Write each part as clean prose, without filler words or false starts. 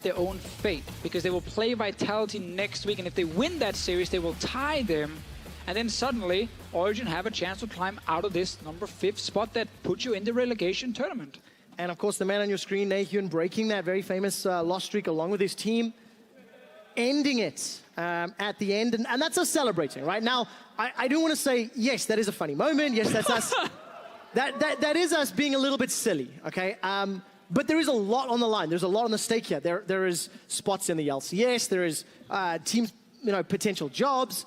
their own fate, because they will play Vitality next week, and if they win that series, they will tie them. And then suddenly, Origen have a chance to climb out of this number 5th spot that puts you in the relegation tournament. And of course, the man on your screen, Nahyun, breaking that very famous loss streak along with his team, ending it at the end. And that's us celebrating, right? Now, I do want to say, yes, that is a funny moment. Yes, that's us. that is us being a little bit silly, okay? But there is a lot on the line. There's a lot on the stake here. There is spots in the LCS. There is teams, potential jobs.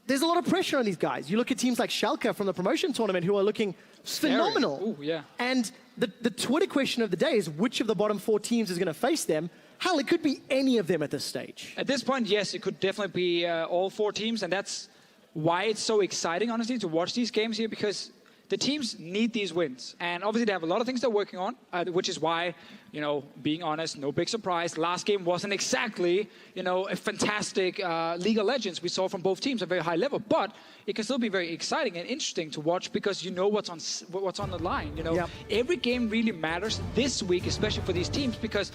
There's a lot of pressure on these guys. You look at teams like Schalke from the promotion tournament who are looking phenomenal. Ooh, yeah. And the Twitter question of the day is which of the bottom 4 teams is going to face them? Hell, it could be any of them at this stage. At this point, yes, it could definitely be all 4 teams, and that's why it's so exciting, honestly, to watch these games here, because the teams need these wins. And obviously, they have a lot of things they're working on, which is why, being honest, no big surprise. Last game wasn't exactly, a fantastic League of Legends we saw from both teams at a very high level. But it can still be very exciting and interesting to watch because you know what's on the line. Yep. Every game really matters this week, especially for these teams, because,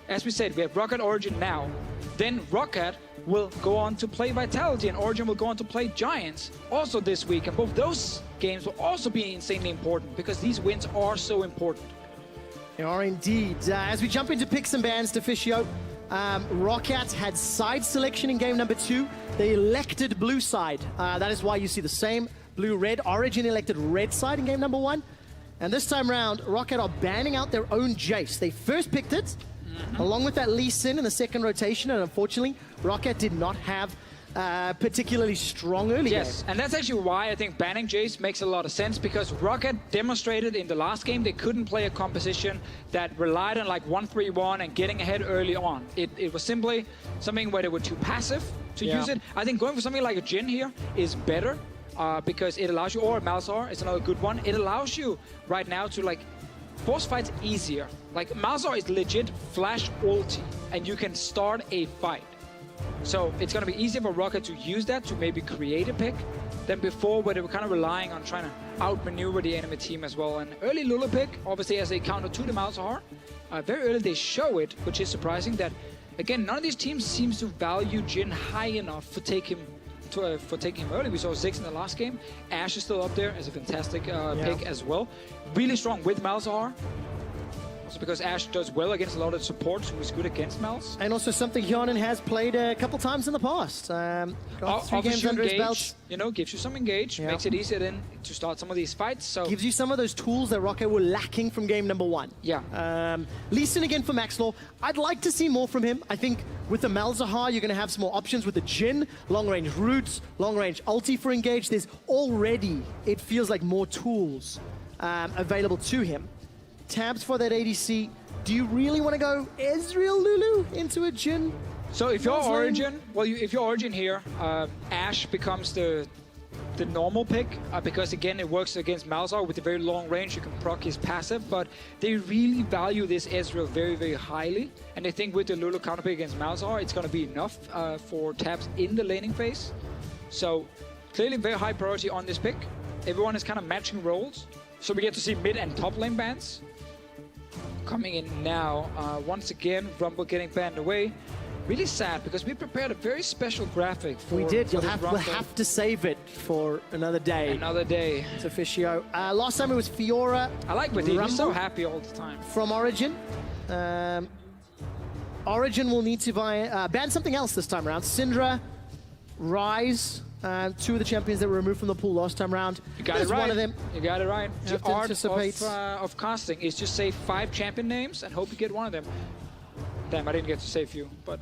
as we said, we have Roccat Origen now. Then Roccat will go on to play Vitality, and Origen will go on to play Giants also this week. And both those games will also be insanely important because these wins are so important. They are indeed. As we jump into picks and bans to Fischio, Roccat had side selection in game number 2. They elected blue side. That is why you see the same blue-red. Origen elected red side in game number 1. And this time round, Roccat are banning out their own Jace. They first picked it, along with that Lee Sin in the second rotation, and unfortunately, Roccat did not have particularly strong early game. Yes, and that's actually why I think banning Jace makes a lot of sense, because Roccat demonstrated in the last game they couldn't play a composition that relied on like 1-3-1 and getting ahead early on. It was simply something where they were too passive to use it. I think going for something like a Jhin here is better because it allows you, or a Malzahar is another good one, it allows you right now to like force fights easier. Like Malzahar is legit flash ulti and you can start a fight. So it's going to be easier for Roccat to use that to maybe create a pick than before, where they were kind of relying on trying to outmaneuver the enemy team as well. And early Lulu pick, obviously as a counter to the Malzahar, very early they show it, which is surprising that, again, none of these teams seems to value Jhin high enough for taking him early. We saw Ziggs in the last game. Ashe is still up there as a fantastic pick as well. Really strong with Malzahar. Also because Ashe does well against a lot of supports who is good against Malz. And also something Hyonin has played a couple times in the past. Got 3 games under his belt. Gives you some engage, makes it easier then to start some of these fights. So gives you some of those tools that Roccat were lacking from game number 1. Yeah. Lee Sin again for Maxlaw. I'd like to see more from him. I think with the Malzahar, you're going to have some more options with the Jhin, long-range roots, long-range ulti for engage. There's already, it feels like, more tools available to him. Tabs for that ADC. Do you really want to go Ezreal Lulu into a Jhin? So if you're Origen, if you're Origen here, Ashe becomes the normal pick because again it works against Malzahar with a very long range. You can proc his passive, but they really value this Ezreal very, very highly, and they think with the Lulu counter pick against Malzahar, it's going to be enough for Tabs in the laning phase. So clearly very high priority on this pick. Everyone is kind of matching roles, so we get to see mid and top lane bans coming in now. Once again, Rumble getting banned away. Really sad because we prepared a very special graphic for We did. we'll have to save it for another day. Another day. To Fischio. Last time it was Fiora. I like Badid. He's so happy all the time. From Origen. Origen will need to ban something else this time around. Syndra, Ryze. 2 of the champions that were removed from the pool last time round. You got it right. One of them. You got it right. The art of casting is just say 5 champion names and hope you get one of them. Damn, I didn't get to say a few, but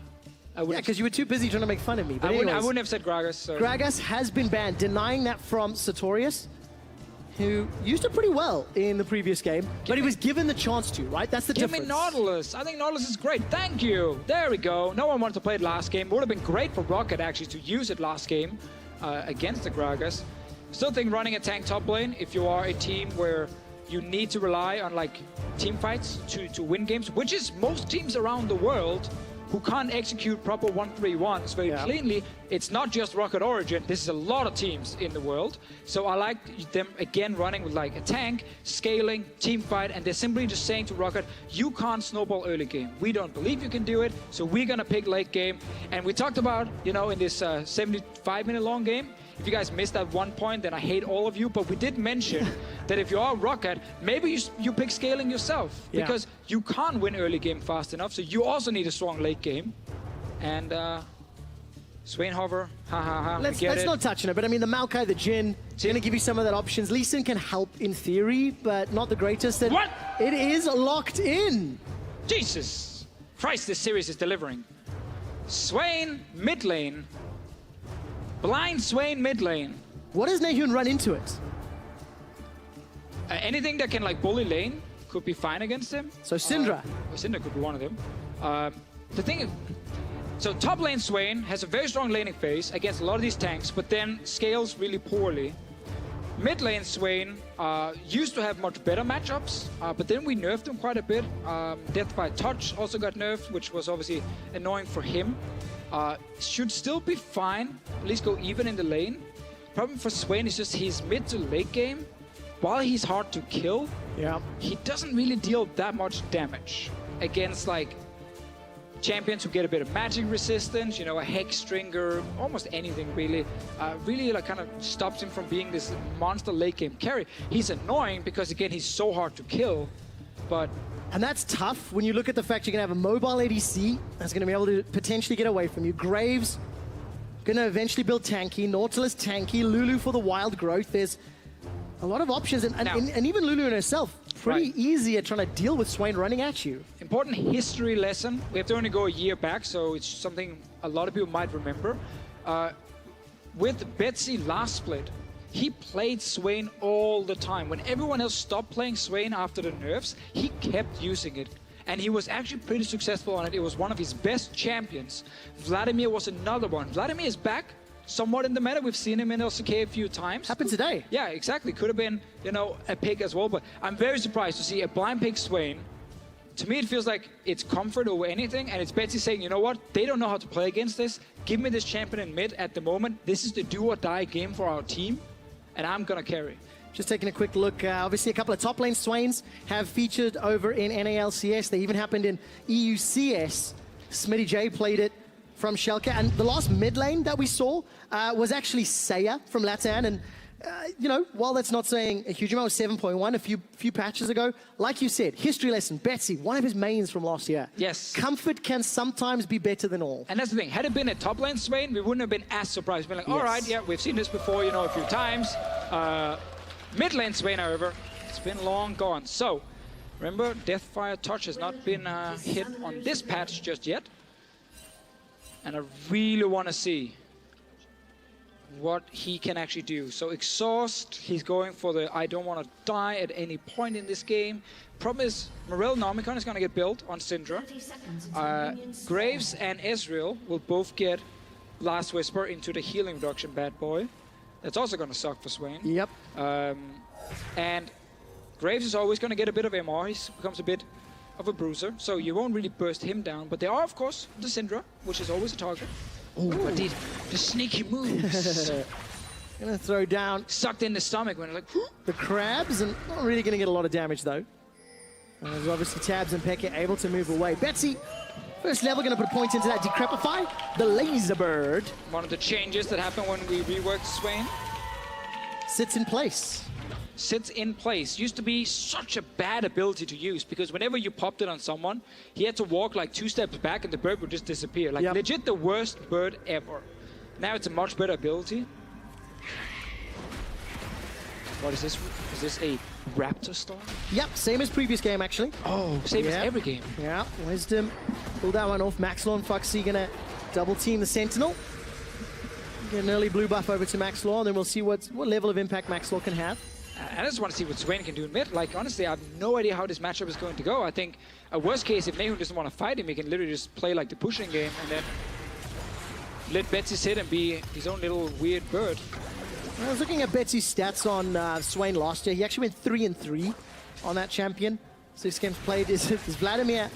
I would. Yeah, because you were too busy trying to make fun of me. But I wouldn't have said Gragas. So. Gragas has been banned, denying that from Sartorius, who used it pretty well in the previous game, but he was given the chance to, right? That's the difference. Give me Nautilus. I think Nautilus is great. Thank you. There we go. No one wanted to play it last game. It would have been great for Roccat actually to use it last game against the Gragas. Still think running a tank top lane, if you are a team where you need to rely on like team fights to win games, which is most teams around the world, who can't execute proper 1-3-1s very cleanly. It's not just Roccat Origen. This is a lot of teams in the world. So I like them, again, running with like a tank, scaling, team fight, and they're simply just saying to Roccat, you can't snowball early game. We don't believe you can do it, so we're going to pick late game. And we talked about, you know, in this 75-minute long game, if you guys missed that 1 point, then I hate all of you. But we did mention that if you are Roccat, maybe you pick scaling yourself. Because you can't win early game fast enough. So you also need a strong late game. And Swain hover, Let's not touch on it. But I mean, the Maokai, the Jhin, it's going to give you some of that options. Lee Sin can help in theory, but not the greatest. And what? It is locked in. Jesus Christ, this series is delivering. Swain mid lane. Blind Swain mid lane. What does Nahyun run into it? Anything that can like bully lane could be fine against him. So Syndra. Syndra could be one of them. The thing is, so top lane Swain has a very strong laning phase against a lot of these tanks, but then scales really poorly. Mid lane Swain used to have much better matchups, but then we nerfed him quite a bit. Death by Touch also got nerfed, which was obviously annoying for him. Should still be fine, at least go even in the lane. Problem for Swain is just he's mid to late game. While he's hard to kill, he doesn't really deal that much damage against like champions who get a bit of magic resistance, you know, a Hex Stringer, almost anything really. Really like kind of stops him from being this monster late game carry. He's annoying because again, he's so hard to kill, but and that's tough when you look at the fact you're going to have a mobile ADC that's going to be able to potentially get away from you. Graves going to eventually build tanky, Nautilus tanky, Lulu for the wild growth. There's a lot of options, and even Lulu in herself, pretty easy at trying to deal with Swain running at you. Important history lesson. We have to only go a year back, so it's something a lot of people might remember. With Betsy last split, he played Swain all the time. When everyone else stopped playing Swain after the nerfs, he kept using it. And he was actually pretty successful on it. It was one of his best champions. Vladimir was another one. Vladimir is back somewhat in the meta. We've seen him in LCK a few times. Happened today. Yeah, exactly. Could have been, you know, a pick as well. But I'm very surprised to see a blind pick Swain. To me, it feels like it's comfort over anything. And it's Betsy saying, you know what? They don't know how to play against this. Give me this champion in mid at the moment. This is the do or die game for our team. And I'm going to carry. Just taking a quick look, obviously a couple of top lane Swains have featured over in NALCS. They even happened in EUCS. Smitty J played it from Schalke. And the last mid lane that we saw was actually Saya from Latan. And, you know, while that's not saying a huge amount, it was 7.1 a few patches ago. Like you said, history lesson, Betsy, one of his mains from last year. Yes. Comfort can sometimes be better than all. And that's the thing. Had it been a top lane Swain, we wouldn't have been as surprised. We'd been like, all right, yeah, we've seen this before, you know, a few times. Mid lane Swain, however, it's been long gone. So, remember, Deathfire Touch has not been hit on this patch just yet. And I really want to see what he can actually do. So Exhaust, he's going for the I don't want to die at any point in this game. Problem is, Morel Nomicon is going to get built on Syndra. Graves and Ezreal will both get Last Whisper into the healing reduction bad boy. That's also going to suck for Swain. Yep. And Graves is always going to get a bit of MR. He becomes a bit of a bruiser, so you won't really burst him down. But there are, of course, the Syndra, which is always a target. Oh, but the sneaky moves. Gonna throw down. Sucked in the stomach when like the crabs, and not really gonna get a lot of damage though. There's obviously Tabs and Pekka able to move away. Betsy, first level, gonna put a point into that. Decrepify the Laser Bird. One of the changes that happened when we reworked Swain. Sits in place. Sits in place. Used to be such a bad ability to use because whenever you popped it on someone, he had to walk like 2 steps back and the bird would just disappear. Like legit the worst bird ever. Now it's a much better ability. What is this? Is this a Raptor Storm? Yep, same as previous game actually. Oh, same as every game. Yeah, Wisdom. Pull that one off. Maxlaw and Foxy gonna double team the Sentinel. Get an early blue buff over to Maxlaw, and then we'll see what level of impact Maxlaw can have. I just want to see what Swain can do in mid. Like, honestly, I have no idea how this matchup is going to go. I think, a worst case, if Nahyun doesn't want to fight him, he can literally just play like the pushing game and then let Betsy sit and be his own little weird bird. I was looking at Betsy's stats on Swain last year. He actually went 3-3 on that champion. 6 games played. Is Vladimir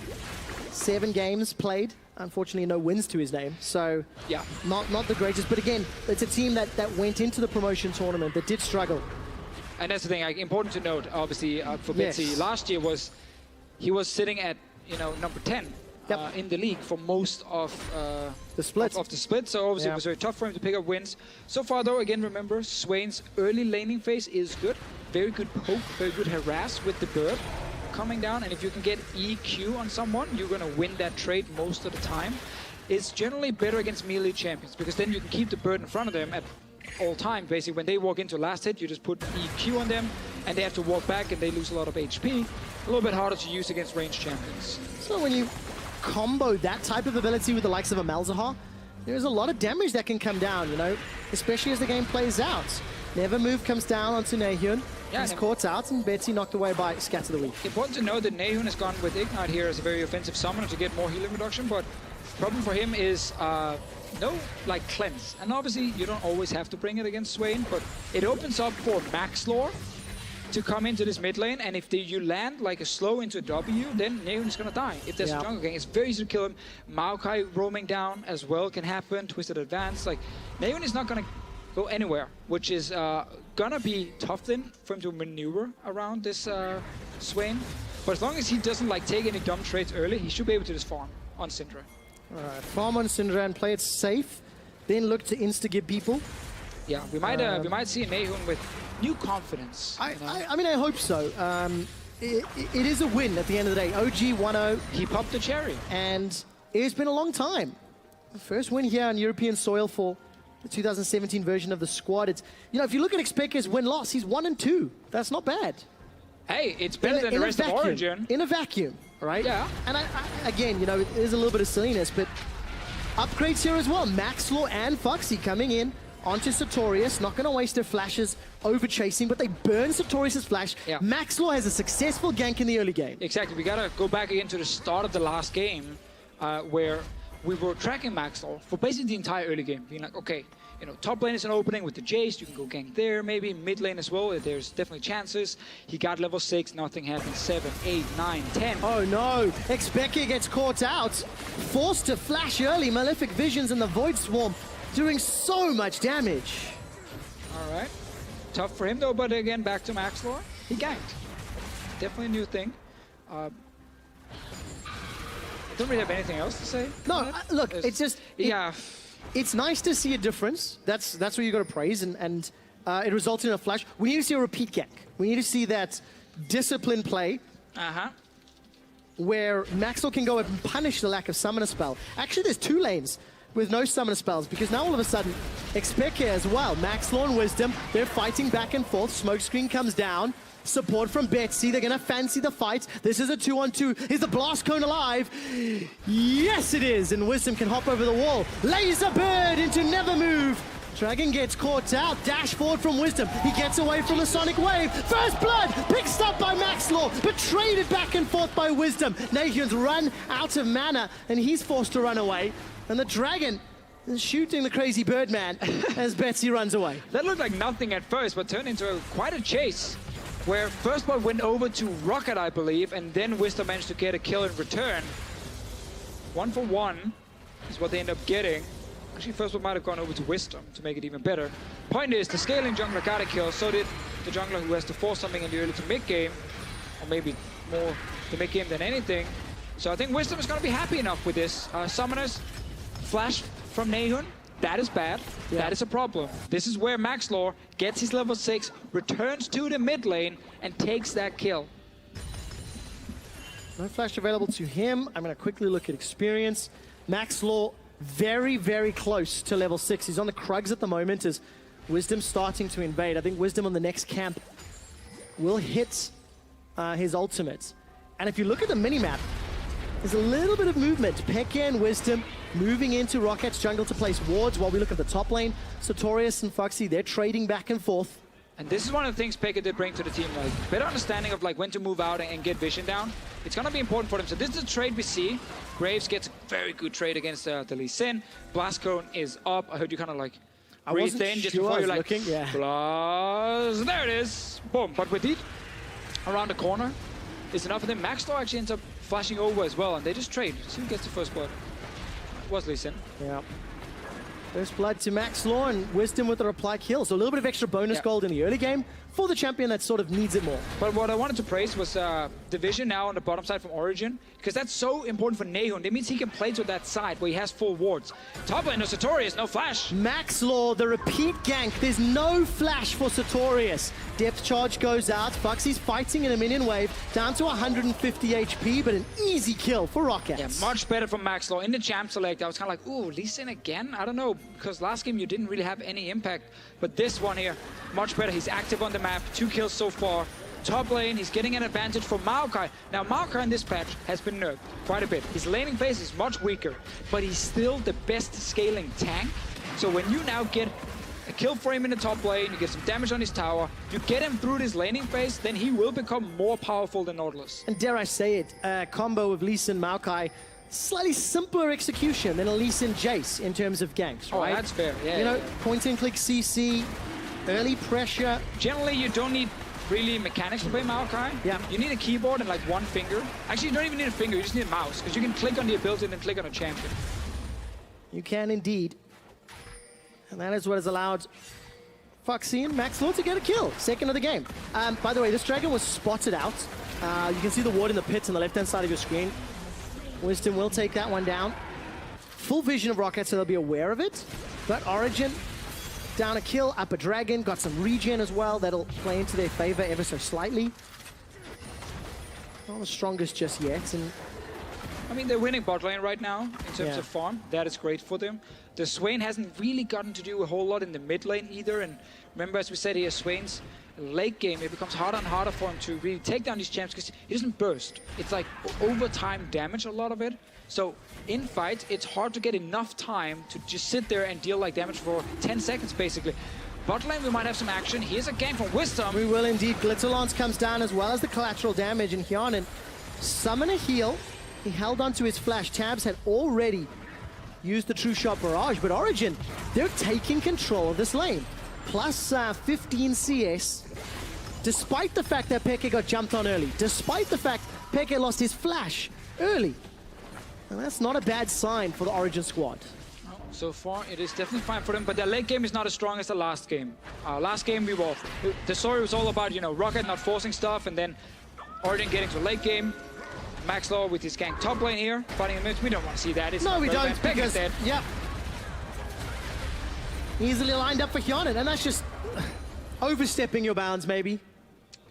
7 games played Unfortunately, no wins to his name, so Yeah. not the greatest. But again, it's a team that went into the promotion tournament that did struggle. And that's the thing, like, important to note, obviously, for Yes. Betsy, last year he was sitting at, number 10 Yep. in the league for most of The split. of the split. So obviously Yeah. it was very tough for him to pick up wins. So far, though, again, remember, Swain's early laning phase is good. Very good poke, very good harass with the bird coming down. And if you can get EQ on someone, you're going to win that trade most of the time. It's generally better against melee champions because then you can keep the bird in front of them at all time. Basically, when they walk into last hit, you just put EQ on them and they have to walk back and they lose a lot of HP. A little bit harder to use against ranged champions. So when you combo that type of ability with the likes of a Malzahar, there's a lot of damage that can come down, especially as the game plays out. Never Move comes down onto Nahyun. Yeah, He's and- caught out, and Betsy knocked away by Scatter the Weak. Important to know that Nahyun has gone with Ignite here as a very offensive summoner to get more healing reduction, but problem for him is no cleanse. And obviously you don't always have to bring it against Swain, but it opens up for Max Lore to come into this mid lane, and if you land like a slow into a W, then Nahyun is gonna die. If there's Yeah. a jungle gang, it's very easy to kill him. Maokai roaming down as well can happen, Twisted Advance. Like, Nahyun is not gonna go anywhere, which is gonna be tough then for him to maneuver around this Swain. But as long as he doesn't take any dumb trades early, he should be able to just farm on Syndra. All right, farm on Syndra and play it safe, then look to insta-give people. Yeah, we might see Nahyun with new confidence. I mean, I hope so. It is a win at the end of the day. OG 1-0, He popped the cherry. and it's been a long time. First win here on European soil for the 2017 version of the squad. It's, if you look at Xpekia's win-loss, he's 1-2. That's not bad. Hey, it's better than the rest of Origin. In a vacuum, right? Yeah. And again, there's a little bit of silliness, but upgrades here as well. Maxlaw and Foxy coming in onto Sartorius. Not going to waste their flashes over chasing, but they burn Sartorius' flash. Yeah. Maxlaw has a successful gank in the early game. Exactly. We gotta go back again to the start of the last game, where we were tracking Maxlaw for basically the entire early game, being like, okay, top lane is an opening with the Jace, you can go gank there, maybe mid lane as well, there's definitely chances. He got level 6, nothing happened, 7, 8, 9, 10. Oh no, Xpekia gets caught out, forced to flash early, Malefic Visions and the Void Swarm doing so much damage. All right. Tough for him though, but again, back to Maxlaw, he ganked. Definitely a new thing. I don't really have anything else to say. No, look, it's just... Yeah. It's nice to see a difference. That's what you got to praise, and it resulted in a flash. We need to see a repeat gank. We need to see that disciplined play where Maxwell can go and punish the lack of summoner spell. Actually, there's 2 lanes with no summoner spells because now all of a sudden, Xpekia as well. Maxlaw and Wisdom, they're fighting back and forth. Smokescreen comes down. Support from Betsy. They're going to fancy the fight. This is a 2-on-2. Is the Blast Cone alive? Yes, it is. And Wisdom can hop over the wall. Laser Bird into Never Move. Dragon gets caught out. Dash forward from Wisdom. He gets away from the Sonic Wave. First Blood picked up by Maxlaw, but traded back and forth by Wisdom. Nahyun's run out of mana, and he's forced to run away. And the Dragon is shooting the crazy Birdman as Betsy runs away. That looked like nothing at first, but turned into quite a chase, where First Blood went over to Roccat, I believe, and then Wisdom managed to get a kill in return. 1 for 1 is what they end up getting. Actually, First Blood might have gone over to Wisdom to make it even better. Point is, the scaling jungler got a kill, so did the jungler who has to force something in the early to mid-game, or maybe more the mid-game than anything. So I think Wisdom is going to be happy enough with this. Summoners, flash from Nahyun. That is bad. Yeah. That is a problem. This is where Maxlaw gets his level 6, returns to the mid lane, and takes that kill. No flash available to him. I'm going to quickly look at experience. Maxlaw very, very close to level 6. He's on the Krugs at the moment as Wisdom starting to invade. I think Wisdom on the next camp will hit his ultimate. And if you look at the minimap, there's a little bit of movement. Pekka and Wisdom moving into Rockat's jungle to place wards while we look at the top lane. Sartorius and Foxy, they're trading back and forth. And this is one of the things Pekka did bring to the team, better understanding of when to move out and get vision down. It's going to be important for them. So this is a trade we see. Graves gets a very good trade against the Lee Sin. Blast Cone is up. I heard you kind of breathed in just before you're looking, yeah. Blast. There it is. Boom. But with it around the corner is enough for them. Maxlaw actually ends up flashing over as well, and they just trade. See who gets the first blood. was Lee Sin. Yeah. First blood to Max Law and Wisdom with the reply kill. So a little bit of extra bonus gold in the early game for the champion that sort of needs it more. But what I wanted to praise was the vision now on the bottom side from Origen, because that's so important for Nahun. That means he can play to that side where he has full wards. Top lane, no Sartorius, no flash. Max Law, the repeat gank. There's no flash for Sartorius. Depth charge goes out. Foxy's fighting in a minion wave, down to 150 HP, but an easy kill for Roccat. Yeah, much better from Max Law. In the champ select, I was kind of like, ooh, Lee Sin again? I don't know, because last game you didn't really have any impact. But this one here, much better. He's active on the map, 2 kills so far. Top lane, he's getting an advantage for Maokai. Now, Maokai in this patch has been nerfed quite a bit. His laning phase is much weaker, but he's still the best scaling tank. So when you now get a kill for him in the top lane, you get some damage on his tower, you get him through this laning phase, then he will become more powerful than Nautilus. And dare I say it, a combo of Lee Sin, Maokai, slightly simpler execution than a Lee Sin Jace in terms of ganks, right? Oh, that's fair, yeah. You know, point and click CC, early pressure. Generally, you don't need really mechanics to play Maokai. Yeah. You need a keyboard and like one finger. Actually, you don't even need a finger, you just need a mouse, because you can click on the ability and then click on a champion. You can indeed. And that is what has allowed Foxy and Max Law to get a kill. Second of the game. By the way, this dragon was spotted out. You can see the ward in the pits on the left-hand side of your screen. Wisdom will take that one down. Full vision of Roccat, so they'll be aware of it. But Origen, down a kill, up a dragon, got some regen as well. That'll play into their favor ever so slightly. Not the strongest just yet. And I mean, they're winning bot lane right now in terms of farm. That is great for them. The Swain hasn't really gotten to do a whole lot in the mid lane either. And remember, as we said here, Swain's late game, it becomes harder and harder for him to really take down these champs because he doesn't burst. It's like overtime damage, a lot of it. So in fights, it's hard to get enough time to just sit there and deal like damage for 10 seconds, basically. Bot lane, we might have some action. Here's a game from Wisdom. We will indeed. Glitterlance comes down as well as the collateral damage, and Hyanin summon a heal. He held onto his flash. Tabs had already used the True Shot Barrage, but Origen, they're taking control of this lane. Plus 15 CS, despite the fact that Peke got jumped on early, despite the fact Peke lost his flash early. And that's not a bad sign for the Origen squad. So far, it is definitely fine for them, but their late game is not as strong as the last game. Last game, the story was all about, you know, Roccat not forcing stuff, and then Origen getting to late game. Max Law with his gank top lane here, fighting in the mid. We don't want to see that. It's no, we don't, because, dead. Yep. Easily lined up for Hyanin, and that's just overstepping your bounds, maybe.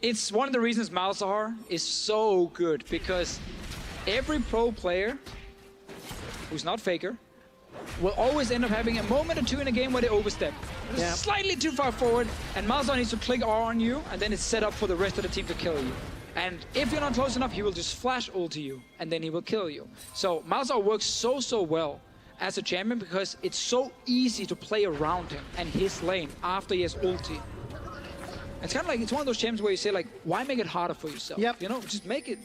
It's one of the reasons Malzahar is so good, because every pro player who's not Faker will always end up having a moment or two in a game where they overstep. Yeah. Slightly too far forward, and Malzahar needs to click R on you, and then it's set up for the rest of the team to kill you. And if you're not close enough, he will just flash ult to you, and then he will kill you. So Malzahar works so well as a champion because it's so easy to play around him and his lane after he has ulti. It's kind of like, it's one of those champions where you say, like, why make it harder for yourself? Yep. You know, just make it,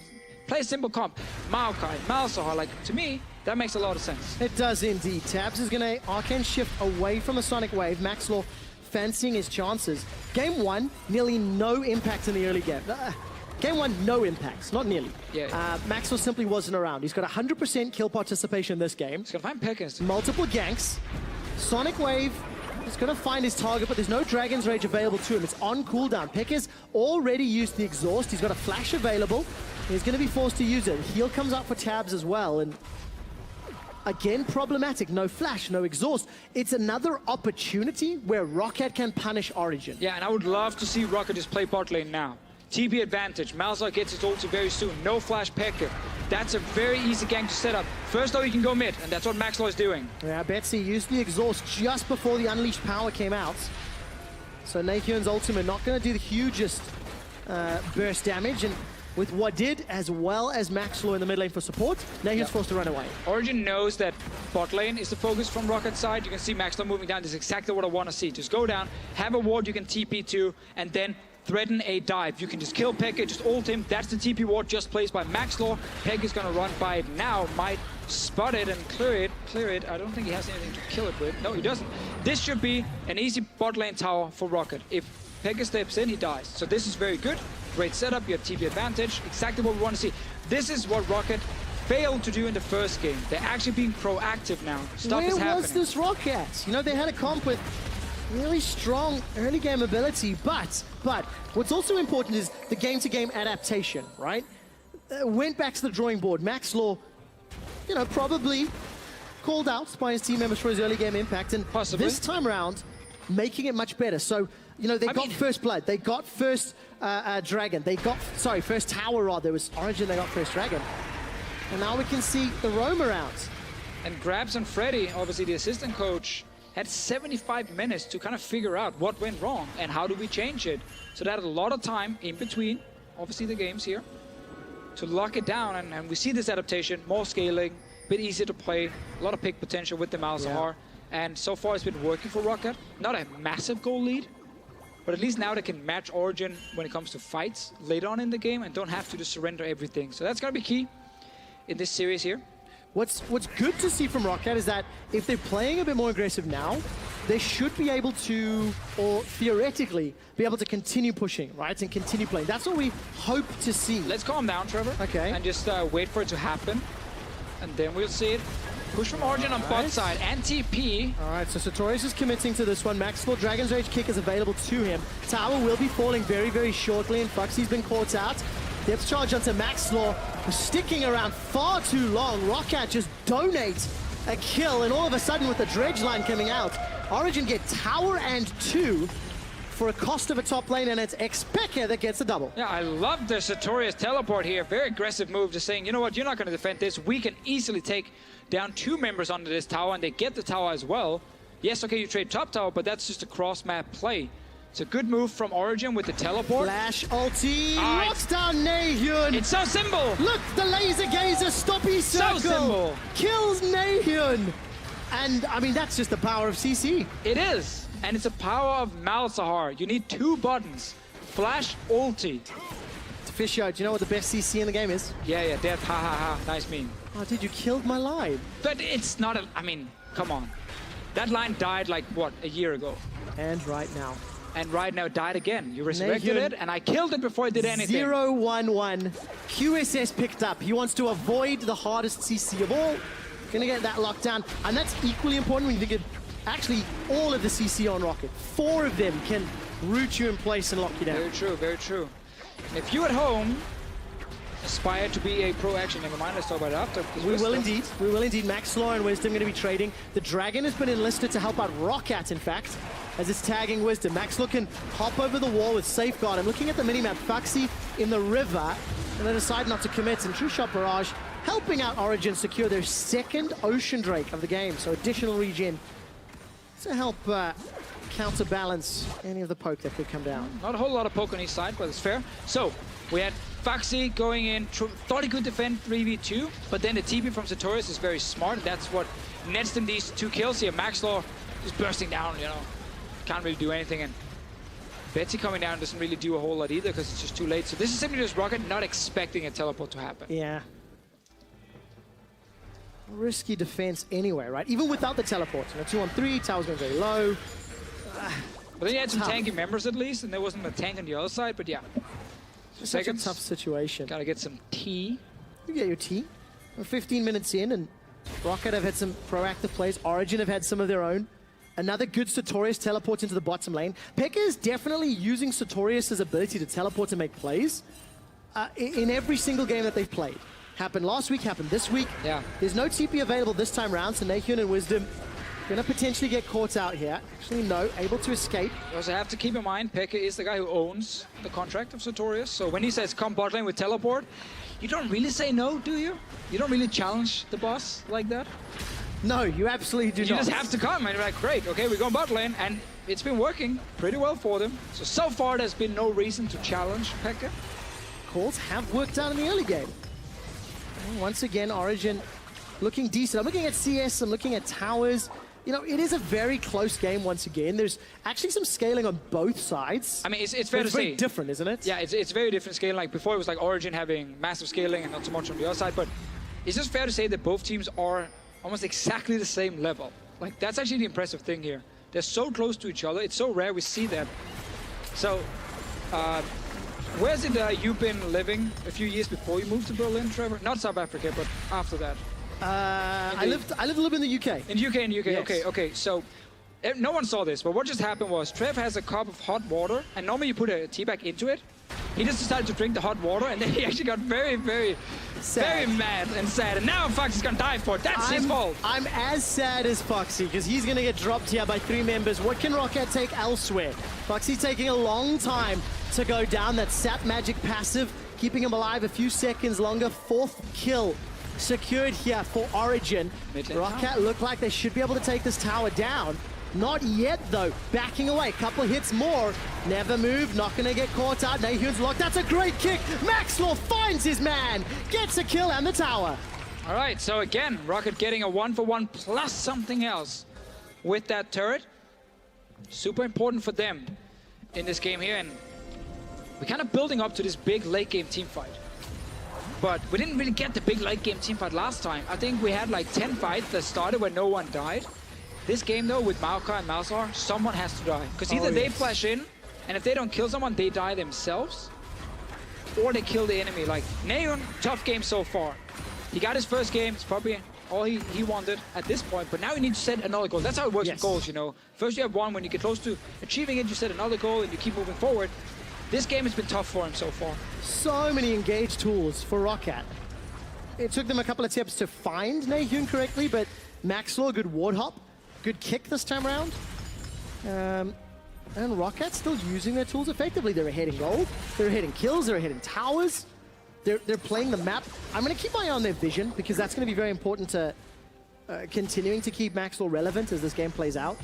play a simple comp. Maokai, Malzahar, like, to me, that makes a lot of sense. It does indeed. Tabs is going to arcane shift away from the Sonic Wave. Max Law fancying his chances. Game 1, nearly no impact in the early game. Game 1, no impacts, not nearly. Yeah. Max Law simply wasn't around. He's got 100% kill participation in this game. He's gonna find Pekkas. Multiple ganks. Sonic Wave is going to find his target, but there's no Dragon's Rage available to him. It's on cooldown. Pekkas already used the exhaust. He's got a flash available. He's going to be forced to use it. Heal comes out for Tabs as well, and again, problematic. No flash, no exhaust. It's another opportunity where Roccat can punish Origen. Yeah, and I would love to see Roccat just play bot lane now. TP advantage. Malzahar gets his ulti very soon. No flash Pekka. That's a very easy gank to set up. First though, he can go mid, and that's what Max Law is doing. Yeah, Betsy used the exhaust just before the unleashed power came out. So Nathion's ultimate not going to do the hugest burst damage, and with what did, as well as Max Law in the mid lane for support, Nathion's forced to run away. Origen knows that bot lane is the focus from Rockat's side. You can see Max Law moving down. This is exactly what I want to see. Just go down, have a ward you can TP to, and then threaten a dive. You can just kill Pekka, just ult him. That's the TP ward just placed by Max Law. Pekka's gonna run by it now, might spot it and clear it. I don't think he has anything to kill it with. No, he doesn't. This should be an easy bot lane tower for Roccat. If Pekka steps in, he dies. So this is very good. Great setup, you have TP advantage. Exactly what we want to see. This is what Roccat failed to do in the first game. They're actually being proactive now. Stuff is happening. Where was this Roccat? You know, they had a comp with really strong early game ability, but what's also important is the game-to-game adaptation, right? Went back to the drawing board. Max Law, you know, probably called out by his team members for his early game impact, and possibly this time around, making it much better. So, you know, they got first blood, they got first dragon, they got, sorry, first tower rather. It was Origen, they got first dragon. And now we can see the roam around. And Grabs and Freddy, obviously the assistant coach, had 75 minutes to kind of figure out what went wrong and how do we change it. So they had a lot of time in between, obviously the games here, to lock it down. And we see this adaptation, more scaling, a bit easier to play, a lot of pick potential with the Malzahar. Yeah. And so far it's been working for Roccat. Not a massive goal lead, but at least now they can match Origen when it comes to fights later on in the game and don't have to just surrender everything. So that's going to be key in this series here. What's good to see from Roccat is that if they're playing a bit more aggressive now, they should be able to, or theoretically, be able to continue pushing, right? And continue playing. That's what we hope to see. Let's calm down, Trevor. Okay. And just wait for it to happen. And then we'll see it. Push from Origen on bot side and TP. All right, so Sartorius is committing to this one. Max Law Dragon's Rage kick is available to him. Tower will be falling very, very shortly, and Foxy's been caught out. Depth charge onto Max Law, sticking around far too long. Roccat just donates a kill, and all of a sudden with the dredge line coming out, Origen get tower and 2 for a cost of a top lane, and it's Xpeke that gets the double. Yeah, I love the Sartorius teleport here. Very aggressive move, just saying, you know what, you're not going to defend this. We can easily take down 2 members onto this tower, and they get the tower as well. Yes, okay, you trade top tower, but that's just a cross-map play. It's a good move from Origen with the teleport. Flash ulti, knocks down Nahyun. It's so simple. Look, the laser gazer stoppy circle. So simple. Kills Nahyun. And, I mean, that's just the power of CC. It is. And it's a power of Malzahar. You need 2 buttons. Flash ulti. Fisher, do you know what the best CC in the game is? Yeah, death, ha ha ha. Nice meme. Oh, dude, you killed my line. But it's not a, I mean, come on. That line died like, what, a year ago? And right now. And right now it died again. You resurrected it, and I killed it before it did anything. 0-1-1. QSS picked up. He wants to avoid the hardest CC of all. Gonna get that locked down. And that's equally important when you think of actually all of the CC on Roccat. 4 of them can root you in place and lock you down. Very true, very true. And if you at home aspire to be a pro action, never mind, let's talk about it after. We will indeed. We will indeed. Max Law and Wisdom going to be trading. The Dragon has been enlisted to help out Roccat, in fact, as it's tagging Wisdom. Max Law can hop over the wall with Safeguard. I'm looking at the minimap. Foxy in the river, and they decide not to commit. And True Shot Barrage helping out Origen secure their 2nd Ocean Drake of the game. So additional regen to help counterbalance any of the poke that could come down. Not a whole lot of poke on his side, but it's fair. So we had Foxy going in, thought he could defend 3v2, but then the TP from Sartorius is very smart. That's what nets them these 2 kills here. Max Law just bursting down, you know, can't really do anything. And Betsy coming down doesn't really do a whole lot either because it's just too late. So this is simply just Roccat not expecting a teleport to happen. Yeah. Risky defense anyway, right? Even without the teleport. You know, 2-on-3, tower's going very low. But then you had some tanky members at least, and there wasn't a tank on the other side, but yeah. Such a tough situation. Gotta get some tea. You get your tea. We're 15 minutes in, and Roccat have had some proactive plays. Origen have had some of their own. Another good Sartorius teleport into the bottom lane. Pekka is definitely using Sartorius' ability to teleport and make plays in every single game that they've played. Happened last week, happened this week. Yeah. There's no TP available this time round, so Nahyun and Wisdom gonna potentially get caught out here. Actually, no, able to escape. You also have to keep in mind, Pekka is the guy who owns the contract of Sartorius. So when he says, come bot lane with teleport, you don't really say no, do you? You don't really challenge the boss like that. No, you absolutely do not. You just have to come, and you're like, great, okay, we're going bot lane, and it's been working pretty well for them. So far, there's been no reason to challenge Pekka. Calls have worked out in the early game. And once again, Origen looking decent. I'm looking at CS, I'm looking at towers. You know, it is a very close game once again. There's actually some scaling on both sides. I mean, it's fair to say. It's very different, isn't it? Yeah, it's very different scaling. Like before, it was like Origen having massive scaling and not so much on the other side. But it's just fair to say that both teams are almost exactly the same level. Like, that's actually the impressive thing here. They're so close to each other. It's so rare we see that. So, Where's it you been living a few years before you moved to Berlin, Trevor? Not South Africa, but after that. I lived a little bit in the UK. In UK, Yes. okay. So no one saw this, but what just happened was Trev has a cup of hot water, and normally you put a tea bag into it. He just decided to drink the hot water, and then he actually got very mad and sad. And now Fox is gonna die for it. That's his fault. I'm as sad as Foxy, because he's gonna get dropped here by 3 members. What can Roccat take elsewhere? Foxy taking a long time to go down. That sap magic passive, keeping him alive a few seconds longer. 4th kill secured here for Origen. Roccat look like they should be able to take this tower down. Not yet, though. Backing away. Couple hits more. Never moved. Not going to get caught out. Nahun's locked. That's a great kick. Maxlaw finds his man. Gets a kill and the tower. All right, so again, Roccat getting a 1-for-1 plus something else with that turret. Super important for them in this game here. And we're kind of building up to this big late game team fight. But we didn't really get the big late game team fight last time. I think we had like 10 fights that started where no one died. This game, though, with Maokai and Malzahar, someone has to die. Because either they flash in, and if they don't kill someone, they die themselves, or they kill the enemy. Like, Nahun, tough game so far. He got his first game. It's probably all he wanted at this point. But now you need to set another goal. That's how it works with goals, you know. First you have one. When you get close to achieving it, you set another goal, and you keep moving forward. This game has been tough for him so far. So many engaged tools for Roccat. It took them a couple of attempts to find Nahun correctly, but Maxlaw, good ward hop. Good kick this time around. And Rockat's still using their tools effectively. They're ahead in gold, they're ahead in kills, they're ahead in towers. They're playing the map. I'm going to keep my eye on their vision, because that's going to be very important to continuing to keep Maxlaw relevant as this game plays out.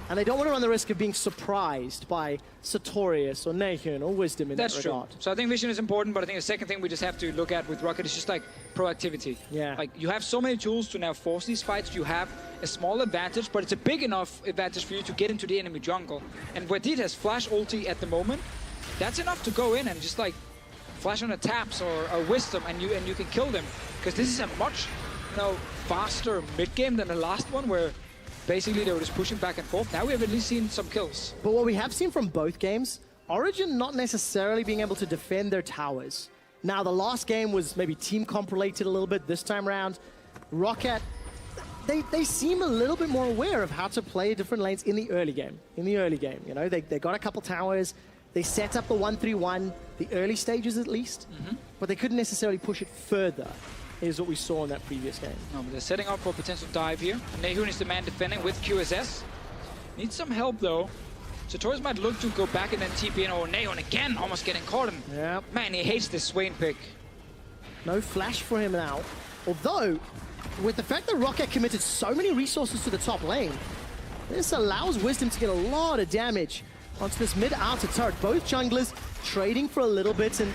And they don't want to run the risk of being surprised by Sartorius or Nahun or Wisdom in that regard. That's true. So I think vision is important, but I think the second thing we just have to look at with Roccat is just like proactivity. Yeah. Like, you have so many tools to now force these fights. You have a small advantage, but it's a big enough advantage for you to get into the enemy jungle. And Wadid has flash ulti at the moment. That's enough to go in and just like flash on a taps or a Wisdom, and you can kill them. Because this is a much faster mid game than the last one, where basically they were just pushing back and forth. Now we have at least seen some kills. But what we have seen from both games, Origen not necessarily being able to defend their towers. Now, the last game was maybe team comp related a little bit. This time around, Roccat, they seem a little bit more aware of how to play different lanes in the early game. You know, they got a couple towers. They set up the 1-3-1, the early stages at least, but they couldn't necessarily push it further, is what we saw in that previous game. No, but they're setting up for a potential dive here. Nahun is the man defending with QSS. Needs some help, though. Sartorius might look to go back and then TP in. Oh, Nahun again, almost getting caught. And man, he hates this Swain pick. No flash for him now. Although, with the fact that Roccat committed so many resources to the top lane, this allows Wisdom to get a lot of damage onto this mid-outer turret. Both junglers trading for a little bit, and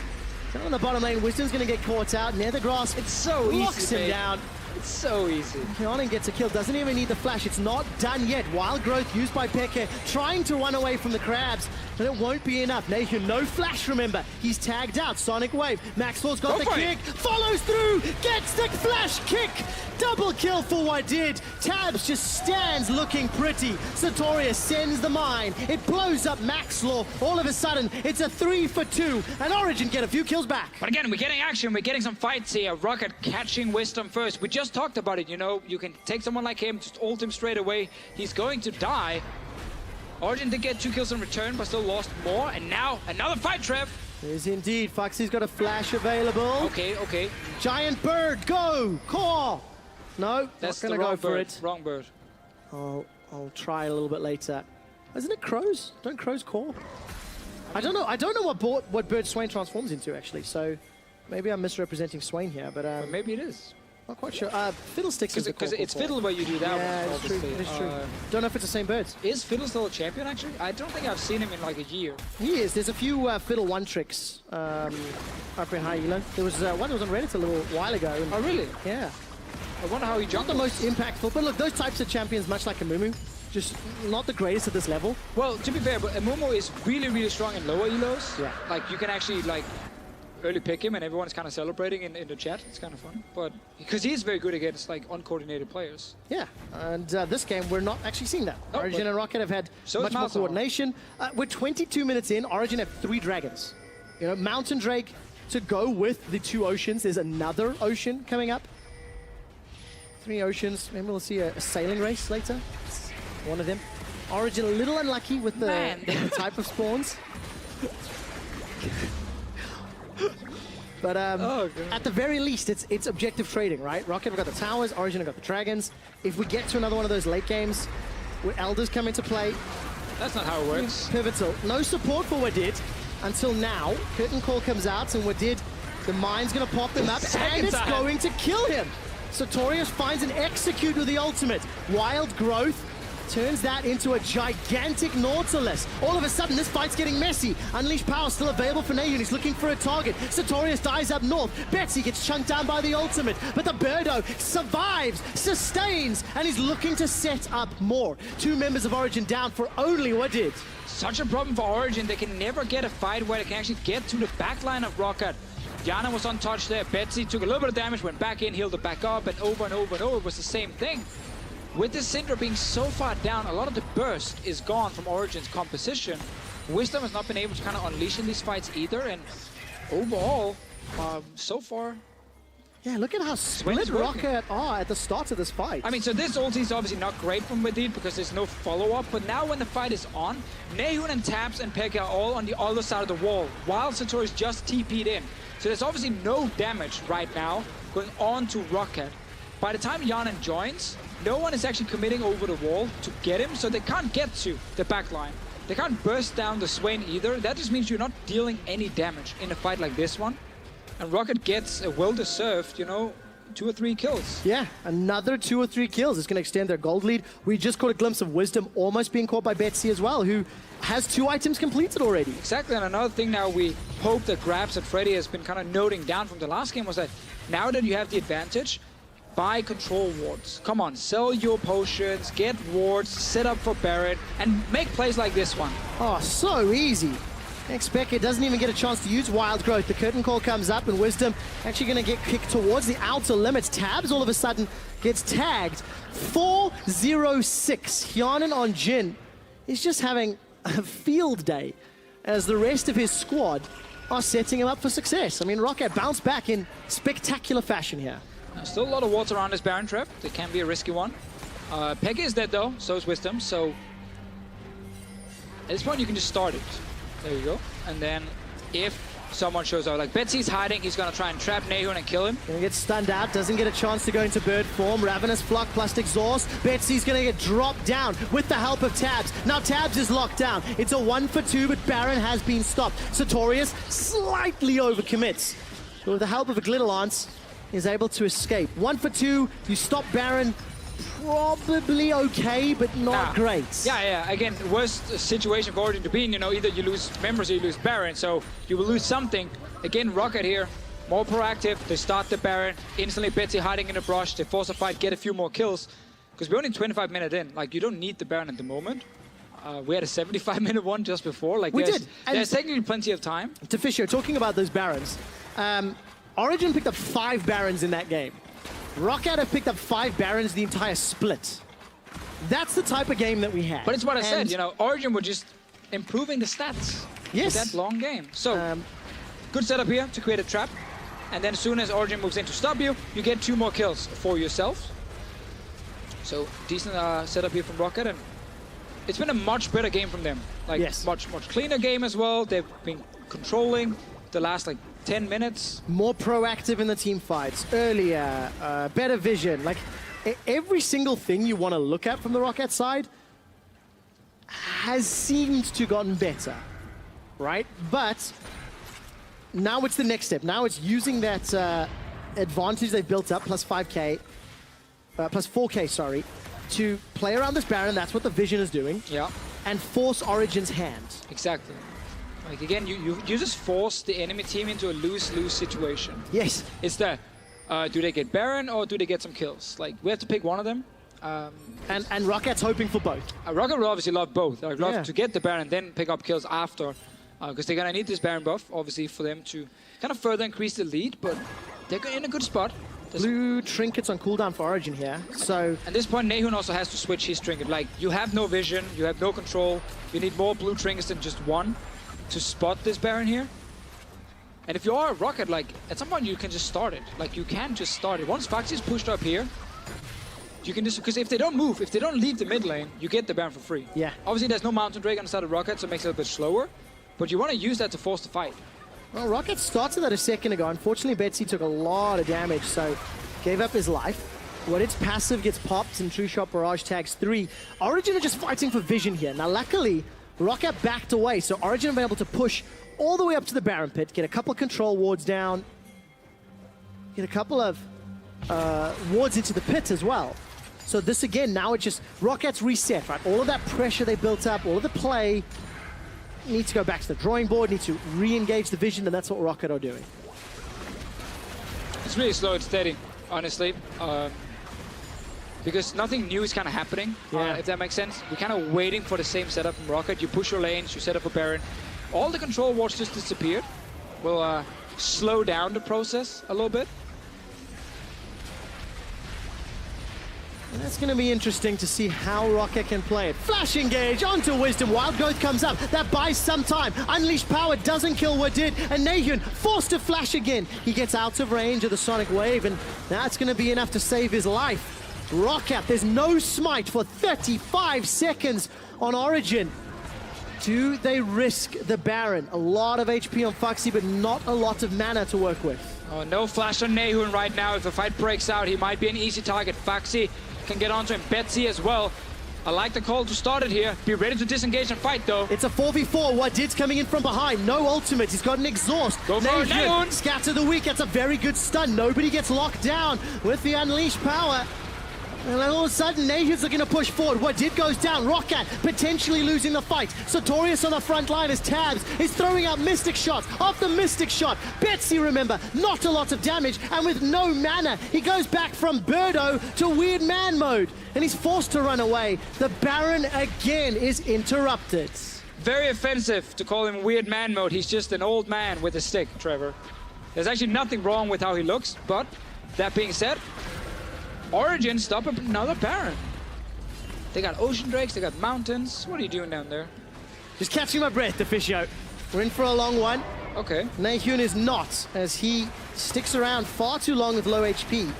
down on the bottom lane, Wisdom's going to get caught out. Nethergrass, it's so easy, locks him down. It's so easy. Keanan gets a kill, doesn't even need the flash. It's not done yet. Wild growth used by Peke, trying to run away from the crabs, but it won't be enough. Nahun, no flash, remember. He's tagged out. Sonic Wave. Maxwell's got the kick, follows through, gets the flash kick. Double kill for Wadid. Tabs just stands looking pretty. Sartorius sends the mine. It blows up Maxlaw. All of a sudden, it's a 3-for-2, and Origen get a few kills back. But again, we're getting action. We're getting some fights here. Roccat catching Wisdom first. We just talked about it, you know. You can take someone like him, just ult him straight away. He's going to die. Origen did get 2 kills in return, but still lost more. And now, another fight, Trev. Is indeed. Foxy's got a flash available. Okay. Giant bird, go! Core! No, that's not gonna go for bird. it. Wrong bird. I'll try a little bit later. Isn't it crows? Don't crows core? I don't know what bird Swain transforms into, actually. So maybe I'm misrepresenting Swain here, but maybe it is. Not quite sure. Fiddlesticks is the core. Because it's Fiddle where you do that one, obviously. It is true. Don't know if it's the same birds. Is Fiddle still a champion, actually? I don't think I've seen him in like a year. He is. There's a few Fiddle 1 tricks up in high elo. There was one that was on Reddit a little while ago. And oh, really? Yeah. I wonder how he jumped. Not the most impactful, but look, those types of champions, much like a Mumu, just not the greatest at this level. Well, to be fair, but Amumu is really, really strong in lower elos. Yeah. Like, you can actually, like, early pick him, and everyone's kind of celebrating in the chat. It's kind of fun. But because he's very good against, like, uncoordinated players. Yeah, and this game, we're not actually seeing that. No, Origen and Roccat have had much more coordination. We're 22 minutes in. Origen have 3 dragons. You know, Mountain Drake to go with the 2 oceans. There's another ocean coming up. 3 oceans. Maybe we'll see a sailing race later. It's one of them. Origen a little unlucky with the type of spawns. But at the very least, it's objective trading, right? Roccat have got the towers, Origen have got the dragons. If we get to another one of those late games where Elders come into play, that's not how it works. Pivotal. No support for Wadid until now. Curtain Call comes out, and Wadid, the mine's going to pop him up, and it's going to kill him. Sartorius finds an execute with the ultimate. Wild Growth turns that into a gigantic Nautilus. All of a sudden, this fight's getting messy. Unleashed Power still available for Nahun. He's looking for a target. Sartorius dies up north. Betsy gets chunked down by the ultimate, but the Birdo survives, sustains, and he's looking to set up more. 2 members of Origen down for only Wadid. Such a problem for Origen. They can never get a fight where they can actually get to the backline of Roccat. Yana was untouched there. Betsy took a little bit of damage, went back in, healed it back up, and over and over and over. It was the same thing. With this Syndra being so far down, a lot of the burst is gone from Origen's composition. Wisdom has not been able to kind of unleash in these fights either, and overall, so far... Yeah, look at how split Roccat are at the start of this fight. I mean, so this ulti is obviously not great from Wadid because there's no follow-up, but now when the fight is on, Nahun and Tabs and Pekka are all on the other side of the wall, while Sartorius just TP'd in. So there's obviously no damage right now going on to Roccat. By the time Yanan joins, no one is actually committing over the wall to get him, so they can't get to the backline. They can't burst down the Swain either. That just means you're not dealing any damage in a fight like this one. And Roccat gets a well-deserved, you know, 2 or 3 kills. Yeah, another 2 or 3 kills. It's going to extend their gold lead. We just caught a glimpse of Wisdom almost being caught by Betsy as well, who has 2 items completed already. Exactly, and another thing now we hope that Grabs and Freddy has been kind of noting down from the last game was that now that you have the advantage, buy control wards. Come on, sell your potions, get wards, set up for Baron, and make plays like this one. Oh, so easy. Expect it doesn't even get a chance to use Wild Growth. The Curtain Call comes up, and Wisdom actually going to get kicked towards the outer limits. Tabs all of a sudden gets tagged. 406. Hyanan on Jin is just having a field day as the rest of his squad are setting him up for success. I mean, Roccat bounced back in spectacular fashion here. Still a lot of wards around this Baron trap. It can be a risky one. Pekka is dead though, so is Wisdom. So at this point you can just start it. There you go. And then if someone shows up, like Betsy's hiding, he's gonna try and trap Nahun and kill him. Gonna get stunned out, doesn't get a chance to go into bird form. Ravenous Flock plus Exhaust. Betsy's gonna get dropped down with the help of Tabs. Now Tabs is locked down. It's a 1 for 2, but Baron has been stopped. Sartorius slightly overcommits, but with the help of a Glitter Lance, is able to escape. 1 for 2, you stop Baron. Probably okay, but not great. Yeah. Again, worst situation for Origen to be in, you know, either you lose members or you lose Baron, so you will lose something. Again, Roccat here, more proactive. They start the Baron, instantly Betsy hiding in the brush, they force a fight, get a few more kills. Because we're only 25 minutes in, like, you don't need the Baron at the moment. We had a 75-minute one just before. Like, there's technically plenty of time. To Fisher, talking about those Barons, Origen picked up 5 Barons in that game. Roccat have picked up 5 Barons the entire split. That's the type of game that we had. But it's what I said, you know, Origen were just improving the stats. Yes. That long game. So, good setup here to create a trap. And then as soon as Origen moves in to stop you, you get 2 more kills for yourself. So, decent setup here from Roccat. And it's been a much better game from them. Like, much cleaner game as well. They've been controlling the last, like, 10 minutes. More proactive in the team fights, earlier, better vision. Like, every single thing you want to look at from the Roccat side has seemed to gotten better, right? But now it's the next step. Now it's using that advantage they've built up, plus 5K, plus 4K, sorry, to play around this Baron. That's what the vision is doing. Yeah. And force Origen's hand. Exactly. Like, again, you just force the enemy team into a lose-lose situation. Yes. It's the, do they get Baron or do they get some kills? Like, we have to pick one of them. And Rockat's hoping for both. Roccat will obviously love both. Like, love to get the Baron, then pick up kills after. Because they're going to need this Baron buff, obviously, for them to kind of further increase the lead. But they're in a good spot. Blue trinkets on cooldown for Origen here, so... At this point, Nahun also has to switch his trinket. Like, you have no vision, you have no control. You need more blue trinkets than just one to spot this Baron here. And if you are a Roccat, like, at some point you can just start it. Like, you can just start it. Once Foxy's pushed up here, you can just, because if they don't move, if they don't leave the mid lane, you get the Baron for free. Yeah. Obviously, there's no Mountain Drake on the side of Roccat, so it makes it a bit slower. But you want to use that to force the fight. Well, Roccat started that a second ago. Unfortunately, Betsy took a lot of damage, so gave up his life. What its passive gets popped and True Shot Barrage tags 3. Origen are just fighting for vision here. Now, luckily, Roccat backed away, so Origen have been able to push all the way up to the Baron pit, get a couple of control wards down, get a couple of wards into the pit as well. So this again, now it's just Rockat's reset, right? All of that pressure they built up, all of the play, need to go back to the drawing board, need to re-engage the vision, and that's what Roccat are doing. It's really slow and steady, honestly. Because nothing new is kind of happening, if that makes sense. We're kind of waiting for the same setup from Roccat. You push your lanes, you set up a Baron. All the control wards just disappeared. Will slow down the process a little bit. And that's going to be interesting to see how Roccat can play it. Flash engage onto Wisdom. Wild Growth comes up. That buys some time. Unleashed Power doesn't kill what did. And Nahun forced to flash again. He gets out of range of the Sonic Wave, and that's going to be enough to save his life. Roccat, there's no smite for 35 seconds on Origen. Do they risk the Baron? A lot of HP on Foxy, but not a lot of mana to work with. Oh, no flash on Nahun right now. If the fight breaks out, he might be an easy target. Foxy can get onto him. Betsy as well. I like the call to start it here. Be ready to disengage and fight, though. It's a 4v4. Wadid's coming in from behind. No ultimate. He's got an exhaust. Go for it, Nahun. Scatter the weak. That's a very good stun. Nobody gets locked down with the Unleashed Power. And then all of a sudden, Nahun's looking to push forward. Wadid goes down. Roccat potentially losing the fight. Sartorius on the front line as Tabs is throwing out Mystic shots off the Mystic shot. Betsy, remember, not a lot of damage. And with no mana, he goes back from Birdo to Weird Man mode. And he's forced to run away. The Baron again is interrupted. Very offensive to call him Weird Man mode. He's just an old man with a stick, Trevor. There's actually nothing wrong with how he looks, but that being said, Origen stop another Baron. They got Ocean Drakes, they got Mountains. What are you doing down there? Just catching my breath, Deficio. We're in for a long one. Okay. Nahun is not, as he sticks around far too long with low HP.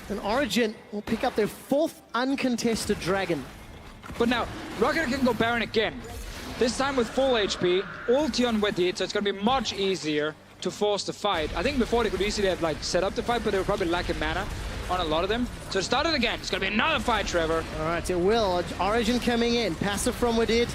And Origen will pick up their 4th uncontested dragon. But now, Roccat can go Baron again. This time with full HP, ulti on Wadid, so it's going to be much easier to force the fight. I think before they could easily have like set up the fight, but they were probably lacking mana on a lot of them. So it started again. It's going to be another fight, Trevor. All right, it will. Origen coming in. Passive from Wadid.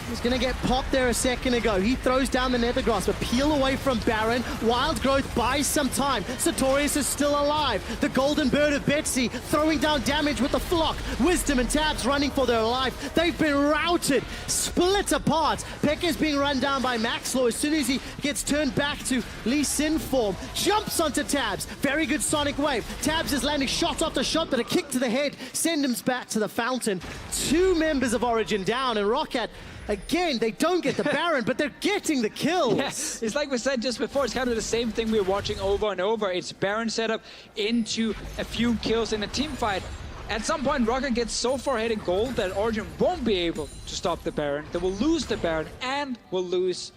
He's going to get popped there a second ago. He throws down the Nether Grasp, but peel away from Baron. Wild Growth buys some time. Sartorius is still alive. The Golden Bird of Betsy throwing down damage with the Flock. Wisdom and Tabs running for their life. They've been routed, split apart. Pekka's being run down by Maxlaw as soon as he gets turned back to Lee Sin form. Jumps onto Tabs. Very good Sonic Wave. Tabs is landing shot after shot, but a kick to the head sends him back to the fountain. 2 members of Origen down, and Roccat, again, they don't get the Baron, but they're getting the kills. Yes, it's like we said just before, it's kind of the same thing we're watching over and over. It's Baron setup into a few kills in a team fight. At some point, Roccat gets so far ahead in gold that Origen won't be able to stop the Baron. They will lose the Baron and will lose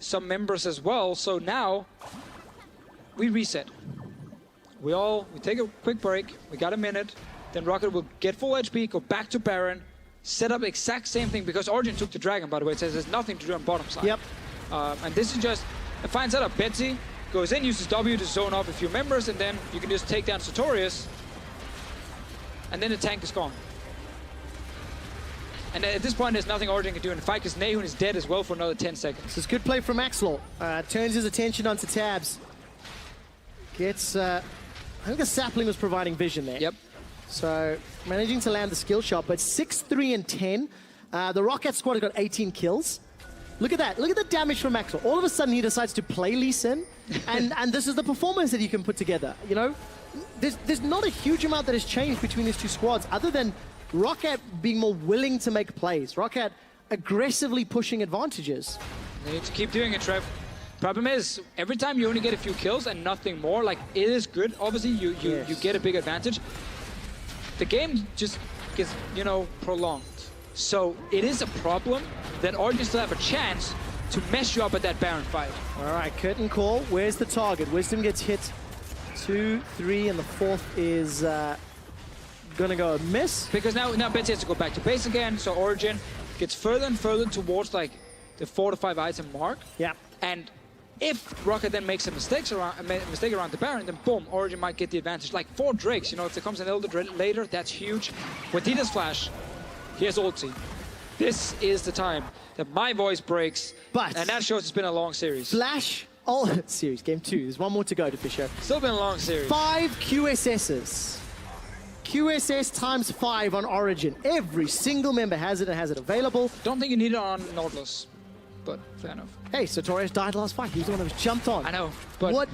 some members as well. So now, we reset. We take a quick break. We got a minute. Then Roccat will get full HP, go back to Baron, set up exact same thing, because Origen took the dragon, by the way. It says there's nothing to do on bottom side. Yep. And this is just a fine setup. Betsy goes in, uses W to zone off a few members, and then you can just take down Sartorius, and then the tank is gone. And at this point, there's nothing Origen can do in the fight, because Nahun is dead as well for another 10 seconds. This is good play from Maxlaw. Turns his attention onto Tabs. Gets, I think the Sapling was providing vision there. Yep. So managing to land the skill shot, but 6, 3, and 10. The Roccat squad has got 18 kills. Look at that. Look at the damage from Maxwell. All of a sudden, he decides to play Lee Sin, and this is the performance that he can put together. You know, there's not a huge amount that has changed between these 2 squads, other than Roccat being more willing to make plays. Roccat aggressively pushing advantages. They need to keep doing it, Trev. Problem is, every time you only get a few kills and nothing more, like, it is good. Obviously, you get a big advantage. The game just gets, you know, prolonged. So it is a problem that Origen still have a chance to mess you up at that Baron fight. All right, curtain call. Where's the target? Wisdom gets hit 2, 3, and the fourth is gonna go a miss. Because now Betsy has to go back to base again, so Origen gets further and further towards like the 4 to 5 item mark. Yeah. And if Roccat then makes a mistake around the Baron, then boom, Origen might get the advantage. Like 4 Drakes, you know, if there comes an Elder Drake later, that's huge. When he does flash, he has ulti. This is the time that my voice breaks, and that shows it's been a long series. Flash, all series, game 2. There's one more to go to Fisher. Still been a long series. 5 QSSs. QSS times 5 on Origen. Every single member has it and has it available. Don't think you need it on Nautilus, but fair enough. Hey, Sartorius died last fight. He was the one that was jumped on. I know, but